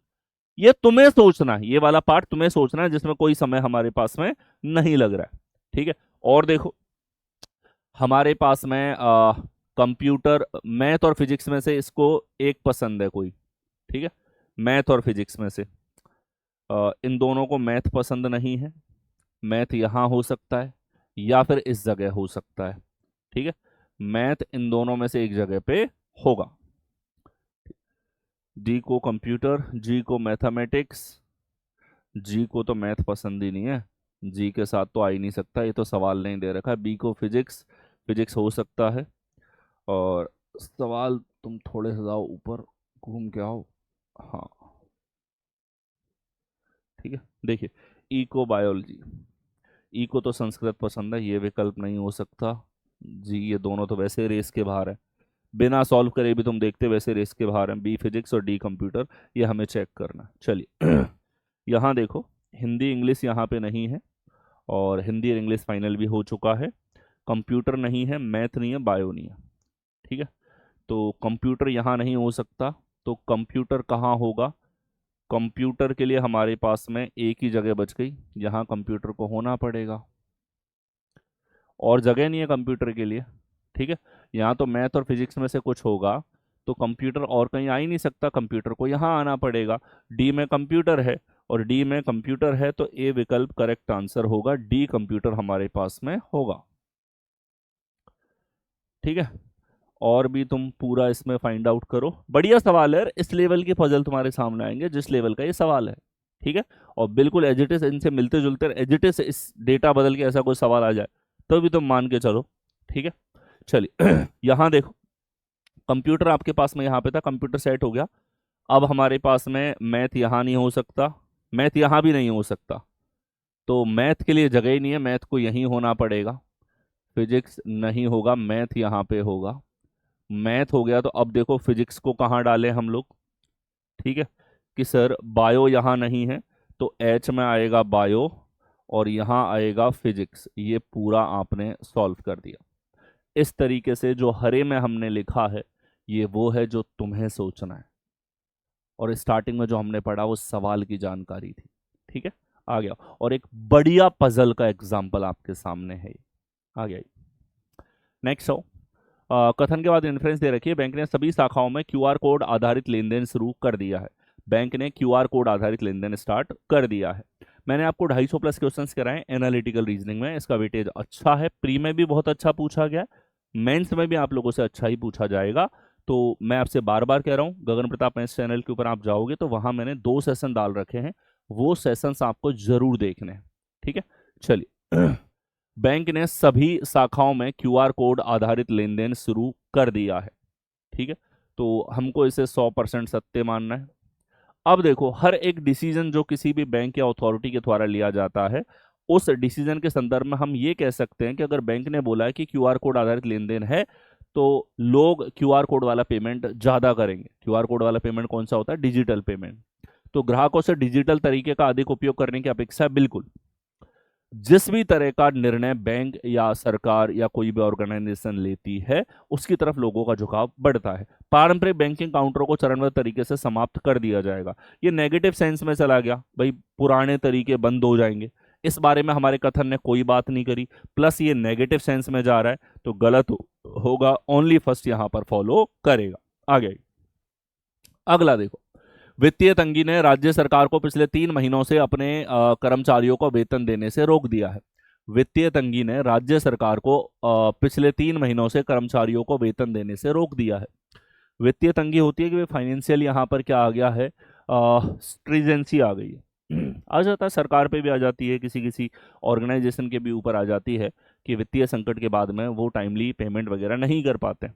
ये तुम्हें सोचना है, ये वाला पार्ट तुम्हें सोचना है, जिसमें कोई समय हमारे पास में नहीं लग रहा है। ठीक है, और देखो हमारे पास में कंप्यूटर, मैथ और फिजिक्स में से इसको एक पसंद है कोई। ठीक है, मैथ और फिजिक्स में से इन दोनों को मैथ पसंद नहीं है। मैथ यहाँ हो सकता है या फिर इस जगह हो सकता है। ठीक है, मैथ इन दोनों में से एक जगह पे होगा। डी को कंप्यूटर, जी को मैथमेटिक्स। जी को तो मैथ पसंद ही नहीं है, जी के साथ तो आ ही नहीं सकता, ये तो सवाल नहीं दे रखा है। बी को फिजिक्स, फिजिक्स हो सकता है। और सवाल तुम थोड़े से जाओ ऊपर, घूम के आओ। हाँ ठीक है, देखिए ई को बायोलॉजी, ई को तो संस्कृत पसंद है, ये विकल्प नहीं हो सकता। जी, ये दोनों तो वैसे रेस के बाहर है, बिना सॉल्व करे भी तुम देखते वैसे रेस के बाहर हैं। बी फिजिक्स और डी कंप्यूटर, ये हमें चेक करना है। चलिए यहाँ देखो, हिंदी इंग्लिश यहाँ पे नहीं है, और हिंदी और इंग्लिश फाइनल भी हो चुका है। कंप्यूटर नहीं है, मैथ नहीं है, बायो नहीं है। ठीक है, तो कंप्यूटर यहाँ नहीं हो सकता, तो कंप्यूटर कहाँ होगा? कंप्यूटर के लिए हमारे पास में एक ही जगह बच गई, यहाँ कंप्यूटर को होना पड़ेगा, और जगह नहीं है कंप्यूटर के लिए। ठीक है, यहाँ तो मैथ और फिजिक्स में से कुछ होगा, तो कंप्यूटर और कहीं आ ही नहीं सकता, कंप्यूटर को यहाँ आना पड़ेगा। डी में कंप्यूटर है, और डी में कंप्यूटर है, तो ए विकल्प करेक्ट आंसर होगा, डी कंप्यूटर हमारे पास में होगा। ठीक है, और भी तुम पूरा इसमें फाइंड आउट करो। बढ़िया सवाल है, इस लेवल के पजल तुम्हारे सामने आएंगे जिस लेवल का ये सवाल है। ठीक है, और बिल्कुल एजिटिस इनसे मिलते जुलते, एजिटिस इस डेटा बदल के ऐसा कोई सवाल आ जाए तो भी तुम मान के चलो। ठीक है, चलिए यहाँ देखो, कंप्यूटर आपके पास में यहाँ पे था, कंप्यूटर सेट हो गया। अब हमारे पास में मैथ यहाँ नहीं हो सकता, मैथ यहाँ भी नहीं हो सकता, तो मैथ के लिए जगह ही नहीं है, मैथ को यहीं होना पड़ेगा। फिजिक्स नहीं होगा, मैथ यहाँ पे होगा। मैथ हो गया, तो अब देखो फिजिक्स को कहाँ डालें हम लोग? ठीक है, कि सर बायो यहाँ नहीं है, तो एच में आएगा बायो, और यहाँ आएगा फिजिक्स। ये पूरा आपने सॉल्व कर दिया। इस तरीके से जो हरे में हमने लिखा है, ये वो है जो तुम्हें सोचना है, और स्टार्टिंग में जो हमने पढ़ा वो सवाल की जानकारी थी। ठीक है, आ गया, और एक बढ़िया पजल का एग्जाम्पल आपके सामने है, आ गया। नेक्स्ट हो, कथन के बाद इन्फ्रेंस दे रखी है, बैंक ने सभी शाखाओं में क्यूआर कोड आधारित लेन देन शुरू कर दिया है। बैंक ने क्यूआर कोड आधारित लेन देन स्टार्ट कर दिया है। मैंने आपको 250 प्लस क्वेश्चंस कराए एनालिटिकल रीजनिंग में, इसका वेटेज अच्छा है, प्री में भी बहुत अच्छा पूछा गया, मेंस में भी आप लोगों से अच्छा ही पूछा जाएगा। तो मैं आपसे बार बार कह रहा हूँ, गगन प्रताप मैथ्स चैनल के ऊपर आप जाओगे तो वहां मैंने 2 सेशन डाल रखे हैं, वो सेशंस आपको जरूर देखने हैं। ठीक है, चलिए बैंक ने सभी शाखाओं में क्यूआर कोड आधारित लेन देन शुरू कर दिया है। ठीक है, तो हमको इसे 100% सत्य मानना है। अब देखो, हर एक डिसीजन जो किसी भी बैंक या अथॉरिटी के द्वारा लिया जाता है, उस डिसीजन के संदर्भ में हम ये कह सकते हैं कि अगर बैंक ने बोला है कि क्यूआर कोड आधारित लेन देन है, तो लोग क्यूआर कोड वाला पेमेंट ज्यादा करेंगे। क्यूआर कोड वाला पेमेंट कौन सा होता है? Digital payment. तो ग्राहकों से डिजिटल तरीके का अधिक उपयोग करने की अपेक्षा है, बिल्कुल। जिस भी तरह का निर्णय बैंक या सरकार या कोई भी ऑर्गेनाइजेशन लेती है, उसकी तरफ लोगों का झुकाव बढ़ता है। पारंपरिक बैंकिंग काउंटरों को चरणबद्ध तरीके से समाप्त कर दिया जाएगा। ये नेगेटिव सेंस में चला गया भाई, पुराने तरीके बंद हो जाएंगे, इस बारे में हमारे कथन ने कोई बात नहीं करी, प्लस ये नेगेटिव सेंस में जा रहा है, तो गलत होगा। ओनली फर्स्ट यहां पर फॉलो करेगा। आगे अगला देखो, वित्तीय तंगी ने राज्य सरकार को पिछले 3 महीनों से अपने कर्मचारियों को वेतन देने से रोक दिया है। वित्तीय तंगी ने राज्य सरकार को पिछले 3 महीनों से कर्मचारियों को वेतन देने से रोक दिया है। वित्तीय तंगी होती है कि फाइनेंशियल यहाँ पर क्या आ गया है? स्ट्रिजेंसी आ गई है। आ जाता है, सरकार पे भी आ जाती है, किसी किसी ऑर्गेनाइजेशन के भी ऊपर आ जाती है कि वित्तीय संकट के बाद में वो टाइमली पेमेंट वगैरह नहीं कर पाते।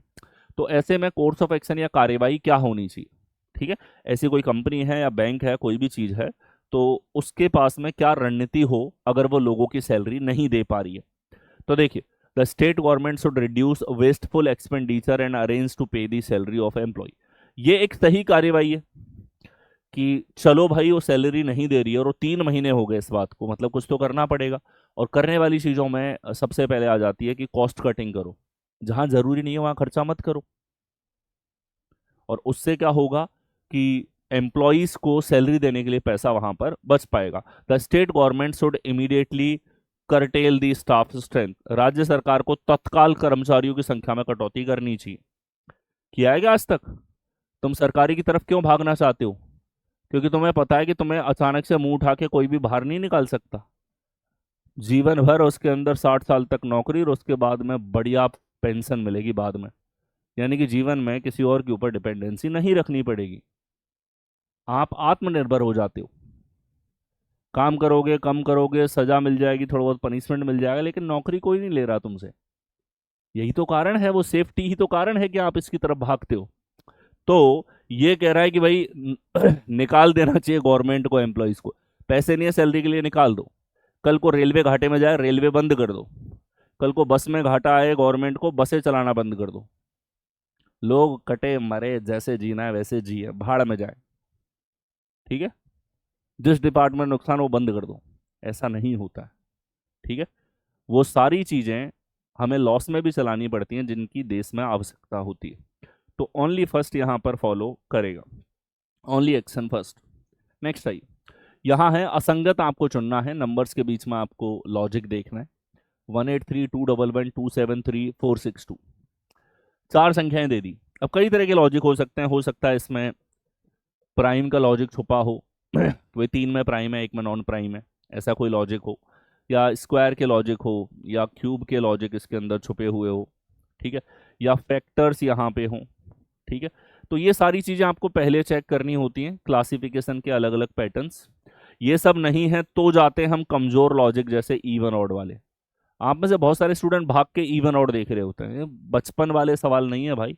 तो ऐसे में कोर्स ऑफ एक्शन या कार्यवाही क्या होनी चाहिए, ठीक है। ऐसी कोई कंपनी है या बैंक है, कोई भी चीज है, तो उसके पास में क्या रणनीति हो अगर वो लोगों की सैलरी नहीं दे पा रही है। तो देखिए, the state government should reduce wasteful expenditure and arrange to pay the salary of employ. ये एक सही कार्यवाही है कि चलो भाई वो सैलरी नहीं दे रही है और वो 3 महीने हो गए इस बात को, मतलब कुछ तो करना पड़ेगा। और करने वाली चीज़ों में सबसे पहले आ जाती है कि कॉस्ट कटिंग करो, जहां जरूरी नहीं है वहां खर्चा मत करो। और उससे क्या होगा कि एम्प्लॉयज को सैलरी देने के लिए पैसा वहां पर बच पाएगा। The state government should immediately curtail the staff strength. राज्य सरकार को तत्काल कर्मचारियों की संख्या में कटौती करनी चाहिए। किया है क्या आज तक? तुम सरकारी की तरफ क्यों भागना चाहते हो? क्योंकि तुम्हें पता है कि तुम्हें अचानक से मुंह उठा के कोई भी बाहर नहीं निकाल सकता। जीवन भर उसके अंदर 60 साल तक नौकरी और उसके बाद में बढ़िया पेंशन मिलेगी बाद में। यानी कि जीवन में किसी और के ऊपर डिपेंडेंसी नहीं रखनी पड़ेगी, आप आत्मनिर्भर हो जाते हो। काम करोगे, कम करोगे, सजा मिल जाएगी, थोड़ा बहुत पनिशमेंट मिल जाएगा, लेकिन नौकरी कोई नहीं ले रहा तुमसे। यही तो कारण है, वो सेफ्टी ही तो कारण है कि आप इसकी तरफ भागते हो। तो ये कह रहा है कि भाई निकाल देना चाहिए गवर्नमेंट को, एम्प्लॉयज को। पैसे नहीं है सैलरी के लिए, निकाल दो। कल को रेलवे घाटे में जाए, रेलवे बंद कर दो। कल को बस में घाटा आए गवर्नमेंट को, बसें चलाना बंद कर दो। लोग कटे मरे, जैसे जीना है वैसे जिए, भाड़ में जाए, ठीक है। जिस डिपार्टमेंट नुकसान वो बंद कर दो, ऐसा नहीं होता है, ठीक है। वो सारी चीजें हमें लॉस में भी चलानी पड़ती हैं जिनकी देश में आवश्यकता होती है। तो ओनली फर्स्ट यहाँ पर फॉलो करेगा, ओनली एक्शन फर्स्ट। नेक्स्ट आइए, यहाँ है असंगत आपको चुनना है, नंबर्स के बीच में आपको लॉजिक देखना है। 183211273 462 चार संख्याएं दे दी। अब कई तरह के लॉजिक हो सकते हैं, हो सकता है इसमें प्राइम का लॉजिक छुपा हो वे 3 में प्राइम है, 1 में नॉन प्राइम है, ऐसा कोई लॉजिक हो, या स्क्वायर के लॉजिक हो, या क्यूब के लॉजिक इसके अंदर छुपे हुए हो, ठीक है, या फैक्टर्स यहाँ पे हों, ठीक है। तो ये सारी चीज़ें आपको पहले चेक करनी होती हैं, क्लासिफिकेशन के अलग अलग पैटर्न्स। ये सब नहीं है तो जाते हैं हम कमजोर लॉजिक जैसे इवन ऑड वाले। आप में से बहुत सारे स्टूडेंट भाग के इवन ऑड देख रहे होते हैं, ये बचपन वाले सवाल नहीं है भाई।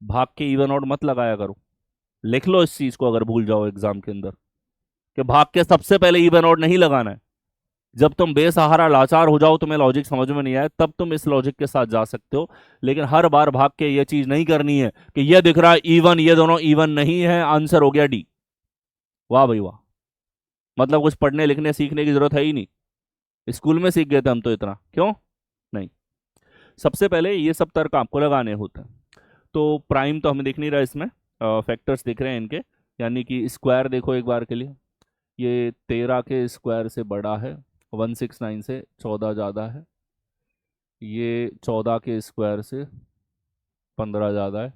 भाग के इवन ऑड मत लगाया करो, लिख लो इस चीज को अगर भूल जाओ एग्जाम के अंदर, कि भाग के सबसे पहले इवन ऑड नहीं लगाना है। जब तुम बेसहारा लाचार हो जाओ, तुम्हें लॉजिक समझ में नहीं आए, तब तुम इस लॉजिक के साथ जा सकते हो। लेकिन हर बार भाग के ये चीज नहीं करनी है कि ये दिख रहा है इवन, ये दोनों इवन नहीं है, आंसर हो गया डी। वाह भाई वाह, मतलब कुछ पढ़ने लिखने सीखने की जरूरत है ही नहीं, स्कूल में सीख गए थे हम तो इतना, क्यों नहीं। सबसे पहले ये सब तर्क आपको लगाने होते हैं। तो प्राइम तो हमें दिख नहीं रहा इसमें, फैक्टर्स दिख रहे हैं इनके, यानी कि स्क्वायर देखो एक बार के लिए, ये 13 के स्क्वायर से बड़ा है, 169 से 14 ज़्यादा है, ये 14 के स्क्वायर से 15 ज़्यादा है,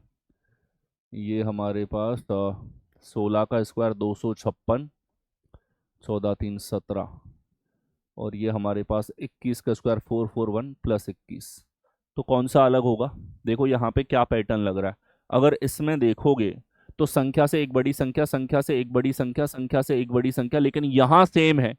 ये हमारे पास 16 का स्क्वायर 256, 14 3 17, और ये हमारे पास 21 का स्क्वायर 441 प्लस 21। तो कौन सा अलग होगा? देखो यहाँ पे क्या पैटर्न लग रहा है। अगर इसमें देखोगे तो संख्या से एक बड़ी संख्या, संख्या से एक बड़ी संख्या, संख्या से एक बड़ी संख्या, लेकिन यहाँ सेम है।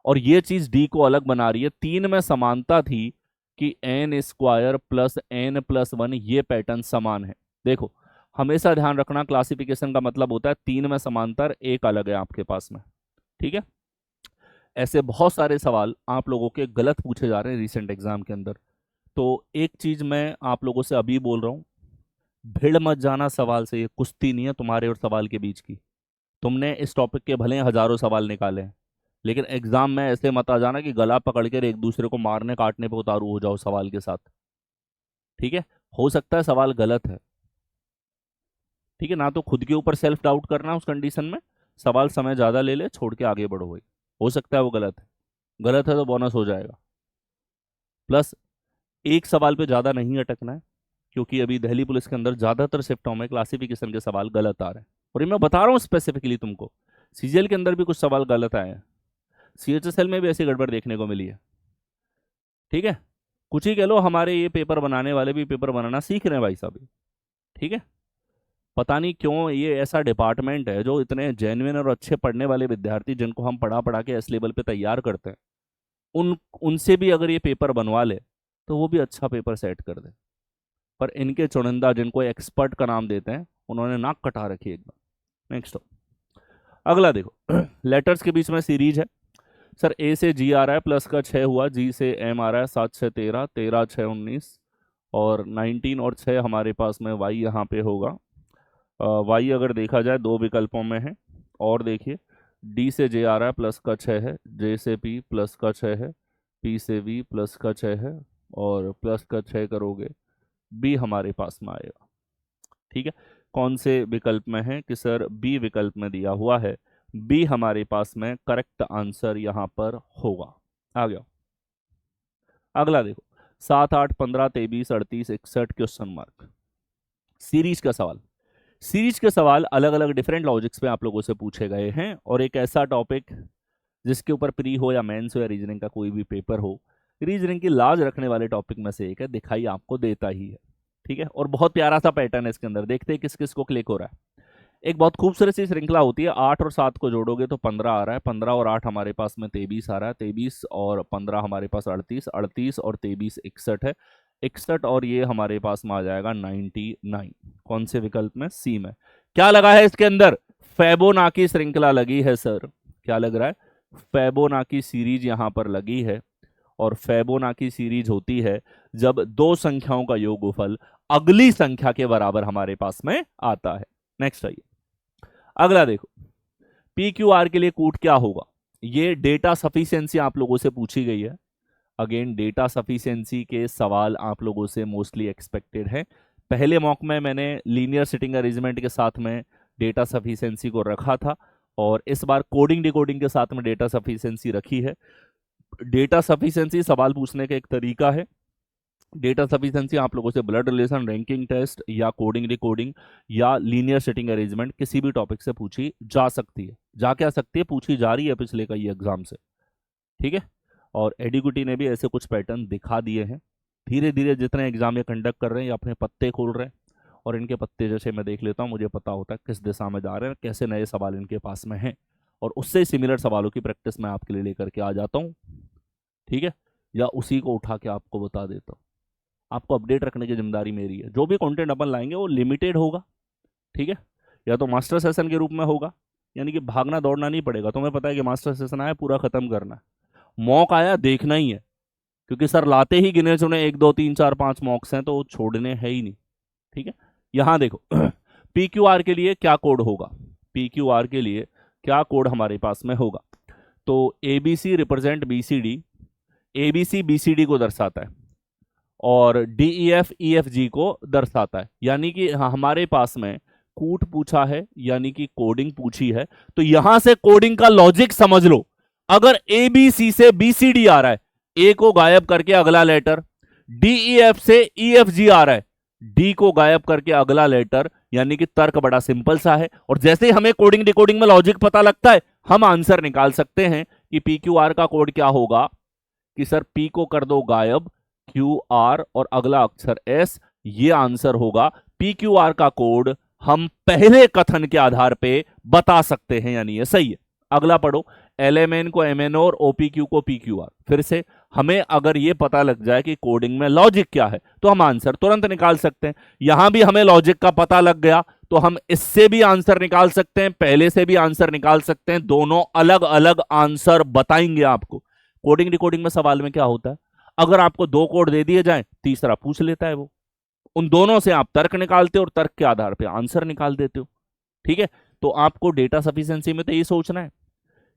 और ये चीज डी को अलग बना रही है। 3 में समानता थी कि n square plus n plus 1, ये पैटर्न समान है। देखो हमेशा ध्यान रखना, क्लासिफिकेशन का मतलब होता है 3 में समांतर, एक अलग है आपके पास में, ठीक है। ऐसे बहुत सारे सवाल आप लोगों के गलत पूछे जा रहे हैं रिसेंट एग्जाम के अंदर। तो एक चीज मैं आप लोगों से अभी बोल रहा हूँ, भिड़ मत जाना सवाल से, ये कुश्ती नहीं है तुम्हारे और सवाल के बीच की। तुमने इस टॉपिक के भले हजारों सवाल निकाले हैं, लेकिन एग्जाम में ऐसे मत आ जाना कि गला पकड़ कर एक दूसरे को मारने काटने पे उतारू हो जाओ सवाल के साथ, ठीक है। हो सकता है सवाल गलत है, ठीक है ना, तो खुद के ऊपर सेल्फ डाउट करना उस कंडीशन में, सवाल समय ज़्यादा ले ले, छोड़ के आगे बढ़ो भाई। हो सकता है वो गलत है, गलत है तो बोनस हो जाएगा। प्लस एक सवाल पे ज़्यादा नहीं अटकना है, क्योंकि अभी दिल्ली पुलिस के अंदर ज़्यादातर शिफ्टों में क्लासिफिकेशन के सवाल गलत आ रहे हैं। और ये मैं बता रहा हूँ स्पेसिफिकली तुमको, सीजीएल के अंदर भी कुछ सवाल गलत आए हैं, सीएचएसएल में भी ऐसी गड़बड़ देखने को मिली है, ठीक है। कुछ ही कह लो, हमारे ये पेपर बनाने वाले भी पेपर बनाना सीख रहे हैं भाई साहब, ठीक है। पता नहीं क्यों ये ऐसा डिपार्टमेंट है जो इतने जेन्युइन और अच्छे पढ़ने वाले विद्यार्थी जिनको हम पढ़ा पढ़ा के एस लेवल पे तैयार करते हैं, उनसे भी अगर ये पेपर बनवा ले तो वो भी अच्छा पेपर सेट कर दे। पर इनके चुनिंदा जिनको एक्सपर्ट का नाम देते हैं उन्होंने नाक कटा रखी है एकदम। नेक्स्ट अगला देखो लेटर्स के बीच में सीरीज है। सर ए से जी आ रहा है, प्लस का 6 हुआ, जी से एम आ रहा है, 7 6 13, 13 6 19 और 19 और 6 हमारे पास में वाई यहाँ पे होगा। वाई अगर देखा जाए दो विकल्पों में है। और देखिए डी से जे आ रहा है, प्लस का 6 है, जे से पी प्लस का 6 है, पी से वी प्लस का 6 है और प्लस का 6 करोगे बी हमारे पास में आएगा। ठीक है, कौन से विकल्प में है कि सर बी विकल्प में दिया हुआ है, बी हमारे पास में करेक्ट आंसर यहां पर होगा। आ गया अगला देखो 7 8 15 23 38 61 क्वेश्चन मार्क। सीरीज का सवाल, सीरीज के सवाल अलग अलग डिफरेंट लॉजिक्स पे आप लोगों से पूछे गए हैं और एक ऐसा टॉपिक जिसके ऊपर प्री हो या मेंस हो या रीजनिंग का कोई भी पेपर हो, रीजनिंग की लाज रखने वाले टॉपिक में से एक है, दिखाई आपको देता ही है। ठीक है, और बहुत प्यारा सा पैटर्न है इसके अंदर, देखते हैं किस किस को क्लिक हो रहा है। एक बहुत खूबसूरत सी श्रृंखला होती है, 8 और 7 को जोड़ोगे तो 15 आ रहा है, 15 और 8 हमारे पास में 23 आ रहा है, 23 और 15 हमारे पास 38, 38 और 23 61 है, 61 और ये हमारे पास में आ जाएगा 99। कौन से विकल्प में? सी में। क्या लगा है इसके अंदर? फेबोनाची श्रृंखला लगी है सर। क्या लग रहा है? फेबोनाची सीरीज यहां पर लगी है और फेबोनाची सीरीज होती है जब दो संख्याओं का योगफल अगली संख्या के बराबर हमारे पास में आता है। नेक्स्ट आइए अगला देखो, पी क्यू आर के लिए कूट क्या होगा? ये डेटा सफिशिएंसी आप लोगों से पूछी गई है। अगेन डेटा सफिशिएंसी के सवाल आप लोगों से मोस्टली एक्सपेक्टेड है। पहले मॉक में मैंने लीनियर सिटिंग अरेंजमेंट के साथ में डेटा सफिशिएंसी को रखा था और इस बार कोडिंग डिकोडिंग के साथ में डेटा सफिशिएंसी रखी है। डेटा सफिशिएंसी सवाल पूछने का एक तरीका है। डेटा सफिशिएंसी आप लोगों से ब्लड रिलेशन, रैंकिंग टेस्ट या कोडिंग डिकोडिंग या लीनियर सिटिंग अरेंजमेंट किसी भी टॉपिक से पूछी जा सकती है। जा क्या सकती है, पूछी जा रही है पिछले कई एग्जाम से। ठीक है, और एडिक्यूटी ने भी ऐसे कुछ पैटर्न दिखा दिए हैं। धीरे धीरे जितने एग्जाम ये कंडक्ट कर रहे हैं ये अपने पत्ते खोल रहे हैं और इनके पत्ते जैसे मैं देख लेता हूँ, मुझे पता होता है किस दिशा में जा रहे हैं, कैसे नए सवाल इनके पास में हैं और उससे सिमिलर सवालों की प्रैक्टिस मैं आपके लिए लेकर के आ जाता हूँ। ठीक है, या उसी को उठा के आपको बता देता हूँ। आपको अपडेट रखने की जिम्मेदारी मेरी है। जो भी कंटेंट अपन लाएंगे वो लिमिटेड होगा। ठीक है, या तो मास्टर सेशन के रूप में होगा, यानी कि भागना दौड़ना नहीं पड़ेगा। तुम्हें पता है कि मास्टर सेशन आया पूरा खत्म करना है, मॉक आया देखना ही है, क्योंकि सर लाते ही गिने चुने 1 2 3 4 5 मॉक्स हैं तो वो छोड़ने है ही नहीं। ठीक है, यहां देखो पी क्यू आर के लिए क्या कोड होगा? पी क्यू आर के लिए क्या कोड हमारे पास में होगा? तो A B C represent B C D, A B C B C D को दर्शाता है और डी ई एफ जी को दर्शाता है। यानी कि हमारे पास में कूट पूछा है यानी कि कोडिंग पूछी है, तो यहां से कोडिंग का लॉजिक समझ लो। अगर ए बी सी से बी सी डी आ रहा है, ए को गायब करके अगला लेटर, डी ई एफ से ई एफ जी आ रहा है, डी को गायब करके अगला लेटर, यानी कि तर्क बड़ा सिंपल सा है। और जैसे ही हमें कोडिंग डिकोडिंग में लॉजिक पता लगता है हम आंसर निकाल सकते हैं कि पी क्यू आर का कोड क्या होगा, कि सर पी को कर दो गायब, क्यू आर और अगला अक्षर एस, ये आंसर होगा। पी क्यू आर का कोड हम पहले कथन के आधार पे बता सकते हैं, यानी ये सही है। अगला पढ़ो, एल एम एन को एम एन ओ और ओपी क्यू को पी क्यू आर। फिर से हमें अगर ये पता लग जाए कि कोडिंग में लॉजिक क्या है तो हम आंसर तुरंत निकाल सकते हैं। यहां भी हमें लॉजिक का पता लग गया तो हम इससे भी आंसर निकाल सकते हैं, पहले से भी आंसर निकाल सकते हैं। दोनों अलग अलग आंसर बताएंगे आपको। कोडिंग डिकोडिंग में सवाल में क्या होता है, अगर आपको 2 कोड दे दिए जाएं, तीसरा पूछ लेता है वो, उन दोनों से आप तर्क निकालते हो और तर्क के आधार पे आंसर निकाल देते हो। ठीक है, तो आपको डेटा सफिशिएंसी में तो ये सोचना है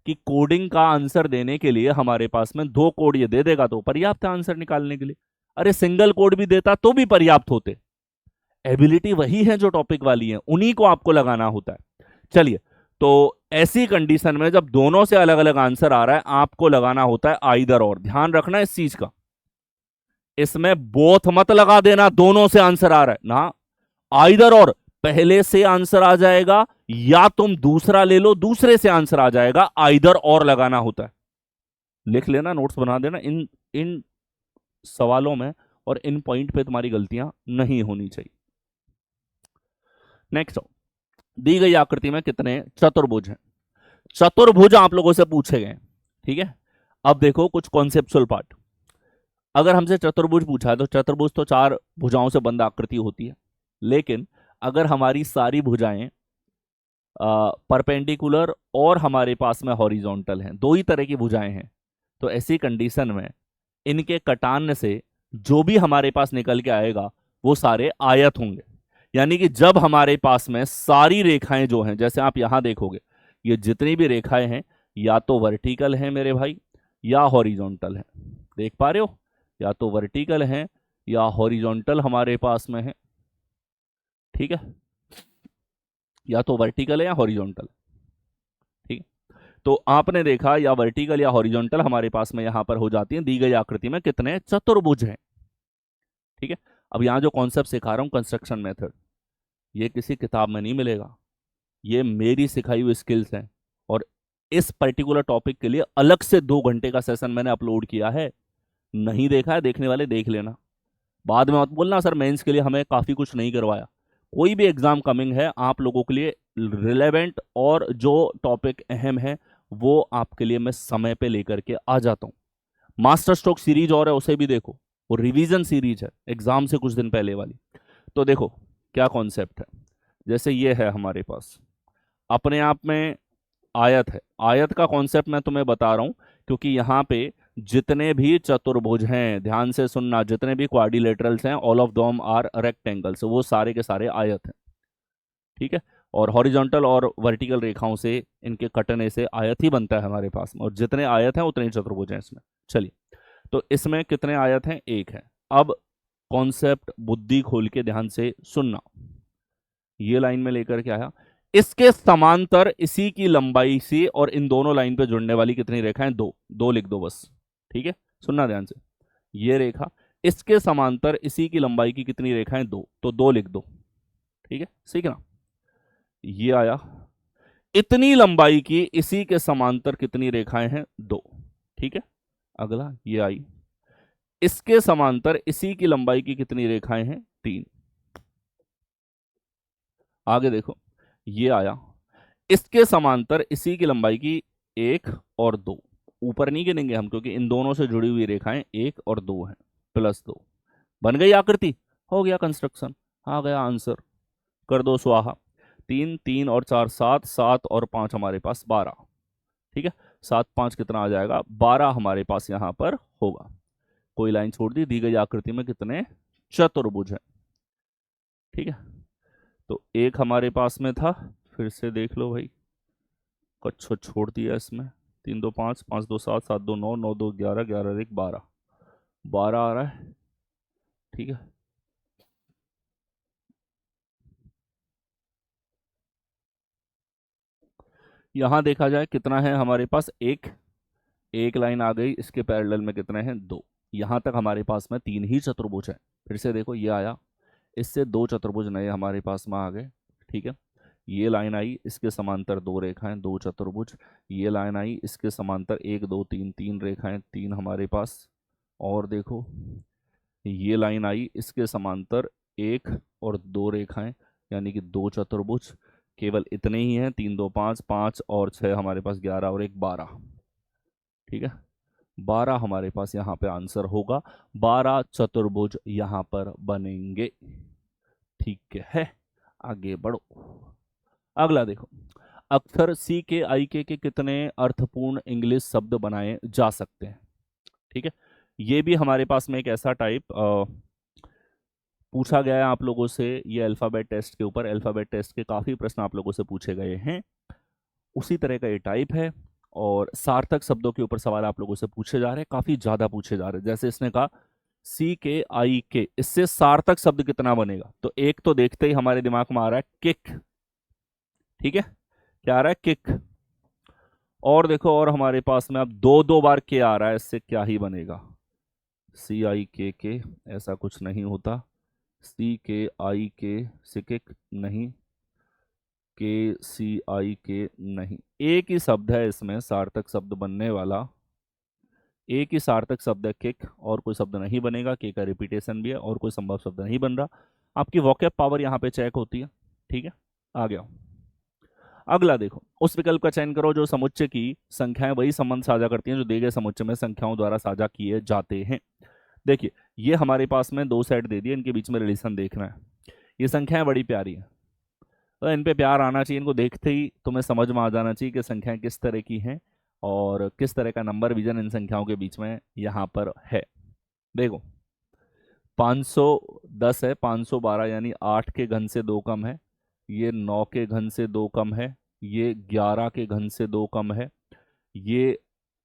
कि कोडिंग का आंसर देने के लिए हमारे पास में 2 कोड ये दे देगा तो पर्याप्त है आंसर निकालने के लिए। अरे सिंगल कोड भी देता तो भी पर्याप्त होते। एबिलिटी वही है जो टॉपिक वाली है, उन्हीं को आपको लगाना होता है। चलिए, तो ऐसी कंडीशन में जब दोनों से अलग अलग आंसर आ रहा है आपको लगाना होता है आइदर और। ध्यान रखना इस चीज का, इसमें बोथ मत लगा देना दोनों से आंसर आ रहा है ना, आइदर और। पहले से आंसर आ जाएगा या तुम दूसरा ले लो, दूसरे से आंसर आ जाएगा, आइदर और लगाना होता है। लिख लेना, नोट्स बना देना, इन इन सवालों में और इन पॉइंट पे तुम्हारी गलतियां नहीं होनी चाहिए। नेक्स्ट, दी गई आकृति में कितने चतुर्भुज हैं? चतुर्भुज आप लोगों से पूछे गए। ठीक है, अब देखो कुछ कॉन्सेप्चुअल पार्ट। अगर हमसे चतुर्भुज पूछा है तो चतुर्भुज तो चार भुजाओं से बंद आकृति होती है, लेकिन अगर हमारी सारी भुजाएं परपेंडिकुलर और हमारे पास में हॉरिजॉन्टल हैं, दो ही तरह की भुजाएं हैं, तो ऐसी कंडीशन में इनके कटान से जो भी हमारे पास निकल के आएगा वो सारे आयत होंगे। यानी कि जब हमारे पास में सारी रेखाएं जो हैं, जैसे आप यहां देखोगे ये जितनी भी रेखाएं हैं या तो वर्टिकल हैं मेरे भाई या हॉरिजॉन्टल हैं, देख पा रहे हो, या तो वर्टिकल हैं या हॉरिजॉन्टल हमारे पास में है, ठीक है, या तो वर्टिकल है या हॉरिजॉन्टल, ठीक है। तो आपने देखा या वर्टिकल या हॉरिजॉन्टल हमारे पास में यहां पर हो जाती है दी गई आकृति में कितने चतुर्भुज हैं, ठीक है। अब यहां जो कॉन्सेप्ट सिखा रहा हूं कंस्ट्रक्शन मेथड, ये किसी किताब में नहीं मिलेगा, ये मेरी सिखाई हुई स्किल्स हैं, और इस पर्टिकुलर टॉपिक के लिए अलग से 2 घंटे का सेशन मैंने अपलोड किया है, नहीं देखा है देखने वाले देख लेना, बाद में मत बोलना सर मेंस के लिए हमें काफी कुछ नहीं करवाया। कोई भी एग्जाम कमिंग है आप लोगों के लिए रिलेवेंट और जो टॉपिक अहम है वो आपके लिए मैं समय पे लेकर के आ जाता हूँ। मास्टर स्ट्रोक सीरीज और है उसे भी देखो, वो रिवीजन सीरीज है एग्जाम से कुछ दिन पहले वाली। तो देखो क्या कॉन्सेप्ट है, जैसे ये है हमारे पास अपने आप में आयत है, आयत का कॉन्सेप्ट मैं तुम्हें बता रहा हूं क्योंकि यहाँ पे जितने भी चतुर्भुज हैं, ध्यान से सुनना, जितने भी क्वाड्रिलेटरल्स हैं ऑल ऑफ दोम आर रेक्टेंगल्स, वो सारे के सारे आयत हैं, ठीक है। और हॉरिजॉन्टल और वर्टिकल रेखाओं से इनके कटने से आयत ही बनता है हमारे पास में, और जितने आयत हैं उतने ही चतुर्भुज हैं इसमें। चलिए, तो इसमें कितने आयत हैं, एक है। अब कॉन्सेप्ट बुद्धि खोल के ध्यान से सुनना, ये लाइन में लेकर के आया, इसके समांतर इसी की लंबाई से और इन दोनों लाइन पे जुड़ने वाली कितनी रेखाएं, दो, दो लिख दो बस, ठीक है। सुनना ध्यान से, ये रेखा इसके समांतर इसी की लंबाई की कितनी रेखाएं, दो, तो दो लिख दो, ठीक है, सीखना। ये आया, इतनी लंबाई की इसी के समांतर कितनी रेखाएं हैं, दो, ठीक है। अगला ये आई, इसके समांतर इसी की लंबाई की कितनी रेखाएं हैं, तीन। आगे देखो, ये आया, इसके समांतर इसी की लंबाई की एक और दो, ऊपर नहीं गिनेंगे हम क्योंकि इन दोनों से जुड़ी हुई रेखाएं एक और दो हैं, प्लस दो, बन गई आकृति, हो गया कंस्ट्रक्शन, आ गया आंसर, कर दो स्वाहा। तीन, तीन और चार सात, सात और पांच हमारे पास 12, ठीक है। सात पांच कितना आ जाएगा, 12 हमारे पास यहां पर होगा। कोई लाइन छोड़ दी गई आकृति में कितने चतुर्भुज है, ठीक है। तो एक हमारे पास में था, फिर से देख लो भाई, कच्छो छोड़ दिया इसमें, तीन दो पाँच, पाँच दो सात, सात दो नौ, नौ दो ग्यारह, ग्यारह एक 12, 12 आ रहा है, ठीक है। यहां देखा जाए कितना है हमारे पास, एक, एक लाइन आ गई, इसके पैरेलल में कितने हैं, दो, यहां तक हमारे पास में तीन ही चतुर्भुज है। फिर से देखो ये आया, इससे दो चतुर्भुज नए हमारे पास में आ गए, ठीक है। ये लाइन आई, इसके समांतर दो रेखाएं, दो चतुर्भुज। ये लाइन आई, इसके समांतर एक दो तीन, तीन रेखाएं, तीन हमारे पास। और देखो ये लाइन आई, इसके समांतर एक और दो रेखाएं, यानी कि दो चतुर्भुज। केवल इतने ही हैं, तीन दो पाँच, पाँच और छः हमारे पास 11 और एक 12, ठीक है। 12 हमारे पास यहाँ पे आंसर होगा, 12 चतुर्भुज यहाँ पर बनेंगे, ठीक है। आगे बढ़ो, अगला देखो, अक्षर सी के आई के कितने अर्थपूर्ण इंग्लिश शब्द बनाए जा सकते हैं, ठीक है। ये भी हमारे पास में एक ऐसा टाइप पूछा गया है आप लोगों से, ये अल्फाबेट टेस्ट के ऊपर, अल्फाबेट टेस्ट के काफ़ी प्रश्न आप लोगों से पूछे गए हैं, उसी तरह का ये टाइप है। और सार्थक शब्दों के ऊपर सवाल आप लोगों से पूछे जा रहे हैं, काफ़ी ज़्यादा पूछे जा रहे हैं। जैसे इसने कहा सी के आई के, इससे सार्थक शब्द कितना बनेगा, तो एक तो देखते ही हमारे दिमाग में आ रहा है किक, ठीक है, क्या आ रहा है, किक। और देखो, और हमारे पास में अब दो दो बार के आ रहा है, इससे क्या ही बनेगा, सी आई के, ऐसा कुछ नहीं होता, सी के आई के सिकिक नहीं, के सी आई के नहीं, एक ही शब्द है इसमें सार्थक शब्द बनने वाला, एक ही सार्थक शब्द है किक, और कोई शब्द नहीं बनेगा, के का रिपीटेशन भी है और कोई संभव शब्द नहीं बन रहा। आपकी वोकैब पावर यहाँ पे चेक होती है, ठीक है। आ गया, अगला देखो, उस विकल्प का चयन करो जो समुच्चय की संख्याएं वही संबंध साझा करती हैं जो दिए गए समुच्चय में संख्याओं द्वारा साझा किए जाते हैं। देखिए ये हमारे पास में दो सेट दे दिए, इनके बीच में रिलेशन देखना है। ये संख्याएं बड़ी प्यारी हैं, तो इन पे प्यार आना चाहिए, इनको देखते ही तुम्हें समझ में आ जाना चाहिए कि संख्याएं किस तरह की हैं और किस तरह का नंबर विजन इन संख्याओं के बीच में यहाँ पर है। देखो 510 है, 512 यानी 8 के घन से 2 कम है, ये 9 के घन से 2 कम है, ये 11 के घन से 2 कम है, ये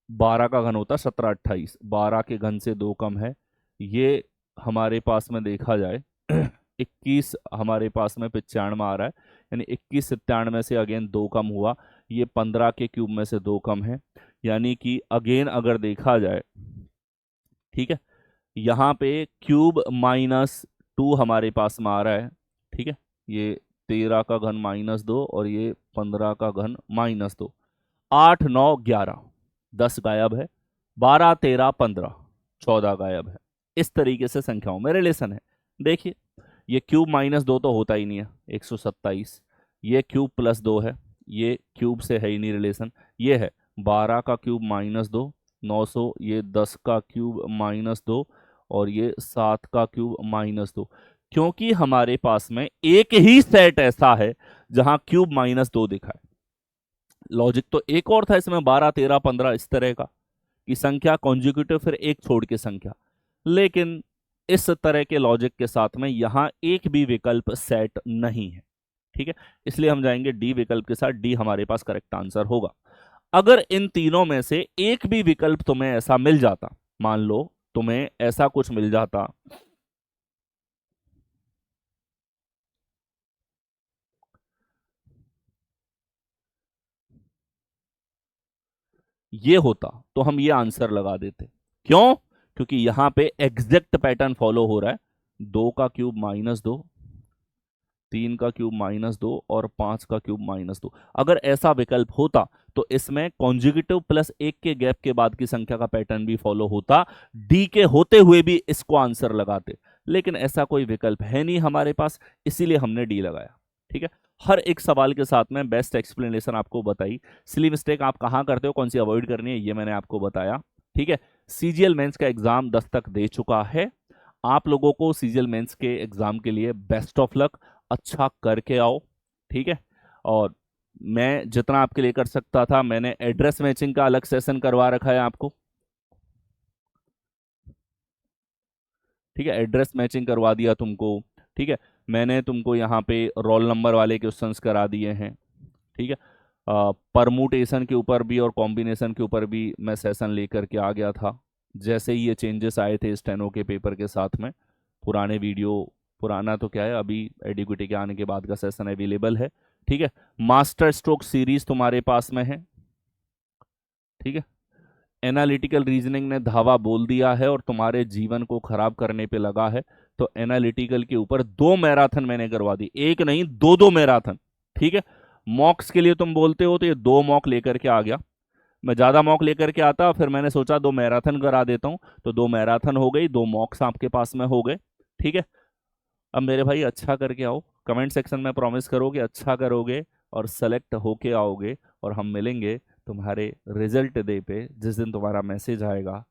12 का घन होता 17 28, 12 के घन से 2 कम है, ये हमारे पास में देखा जाए 21 हमारे पास में 95 आ रहा है, यानी 21 97 से अगेन 2 कम हुआ, ये 15 के क्यूब में से 2 कम है, यानी कि अगेन अगर देखा जाए, ठीक है, यहाँ पे क्यूब -2 हमारे पास में आ रहा है, ठीक है, ये 13 का घन -2 और ये 15 का घन -2, 8 9 11, 10 गायब है, 12 13 15 14 गायब है। इस तरीके से संख्याओं में रिलेशन है। देखिए ये क्यूब -2 तो होता ही नहीं है, 127, ये क्यूब +2 है, ये क्यूब से है ही नहीं रिलेशन, ये है 12 का क्यूब -2 900, ये 10 का क्यूब -2 और ये 7 का क्यूब -2, क्योंकि हमारे पास में एक ही सेट ऐसा है जहां क्यूब -2 दिखा है। लॉजिक तो एक और था इसमें 12 13 15 इस तरह का कि संख्या कॉन्जिक्यूटिव फिर एक छोड़ के संख्या, लेकिन इस तरह के लॉजिक के साथ में यहां एक भी विकल्प सेट नहीं है, ठीक है, इसलिए हम जाएंगे डी विकल्प के साथ। डी हमारे पास करेक्ट आंसर होगा। अगर इन तीनों में से एक भी विकल्प तुम्हें ऐसा मिल जाता, मान लो तुम्हें ऐसा कुछ मिल जाता, ये होता तो हम ये आंसर लगा देते। क्यों? क्योंकि यहां पे एग्जैक्ट पैटर्न फॉलो हो रहा है, 2 का क्यूब -2, 3 का क्यूब -2 और 5 का क्यूब -2। अगर ऐसा विकल्प होता तो इसमें कॉन्जिक्यूटिव +1 के गैप के बाद की संख्या का पैटर्न भी फॉलो होता, डी के होते हुए भी इसको आंसर लगाते, लेकिन ऐसा कोई विकल्प है नहीं हमारे पास, इसीलिए हमने डी लगाया। ठीक है, हर एक सवाल के साथ में बेस्ट एक्सप्लेनेशन आपको बताई, सिली मिस्टेक आप कहाँ करते हो, कौन सी अवॉइड करनी है, ये मैंने आपको बताया। ठीक है, सीजीएल मेंस का एग्जाम 10 तक दे चुका है, आप लोगों को सीजीएल मेंस के एग्जाम के लिए बेस्ट ऑफ लक, अच्छा करके आओ। ठीक है, और मैं जितना आपके लिए कर सकता था, मैंने एड्रेस मैचिंग का अलग सेशन करवा रखा है आपको। ठीक है, एड्रेस मैचिंग करवा दिया तुमको। ठीक है, मैंने तुमको यहाँ पे रोल नंबर वाले क्वेश्चंस करा दिए हैं। ठीक है, परमुटेशन के ऊपर भी और कॉम्बिनेशन के ऊपर भी मैं सेशन लेकर के आ गया था, जैसे ही ये चेंजेस आए थे स्टेनो के पेपर के साथ में। पुराने वीडियो, पुराना तो क्या है, अभी एडिक्विटी के आने के बाद का सेशन अवेलेबल है। ठीक है, मास्टर स्ट्रोक सीरीज तुम्हारे पास में है। ठीक है, एनालिटिकल रीजनिंग ने धावा बोल दिया है और तुम्हारे जीवन को खराब करने पे लगा है, तो एनालिटिकल के ऊपर 2 मैराथन मैंने करवा दी, एक नहीं 2 मैराथन। ठीक है, मॉक्स के लिए तुम बोलते हो तो ये 2 मॉक लेकर के आ गया, मैं ज्यादा मॉक लेकर के आता, फिर मैंने सोचा 2 मैराथन करा देता हूं, तो 2 मैराथन हो गई, 2 मॉक्स आपके पास में हो गए। ठीक है, अब मेरे भाई अच्छा करके आओ, कमेंट सेक्शन में प्रॉमिस करोगे अच्छा करोगे और सेलेक्ट होके आओगे, और हम मिलेंगे तुम्हारे रिजल्ट डे पे, जिस दिन तुम्हारा मैसेज आएगा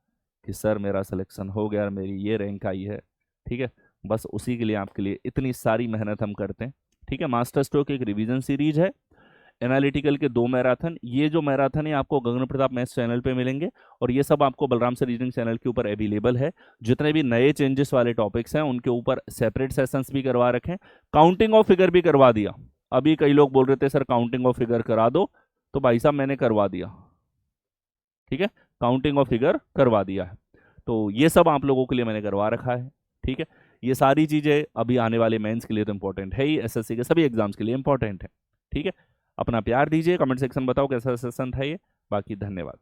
कि सर मेरा सिलेक्शन हो गया, मेरी ये रैंक आई है। ठीक है, बस उसी के लिए आपके लिए इतनी सारी मेहनत हम करते हैं। ठीक है, मास्टर स्ट्रोक एक रिवीजन सीरीज है, एनालिटिकल के 2 मैराथन, ये जो मैराथन है आपको गगन प्रताप मैथ्स चैनल पे मिलेंगे, और ये सब आपको बलराम सर रीजनिंग चैनल के ऊपर अवेलेबल है। जितने भी नए चेंजेस वाले टॉपिक्स हैं उनके ऊपर सेपरेट सेशंस भी करवा रखे, काउंटिंग ऑफ फिगर भी करवा दिया। अभी कई लोग बोल रहे थे सर काउंटिंग ऑफ फिगर करा दो, तो भाई साहब मैंने करवा दिया। ठीक है, काउंटिंग ऑफ फिगर करवा दिया है, तो ये सब आप लोगों के लिए मैंने करवा रखा है। ठीक है, ये सारी चीज़ें अभी आने वाले मेंस के लिए तो इंपॉर्टेंट है ही, एसएससी के सभी एग्जाम्स के लिए इंपॉर्टेंट है। ठीक है, अपना प्यार दीजिए, कमेंट सेक्शन बताओ कैसा सेशन था ये। बाकी धन्यवाद।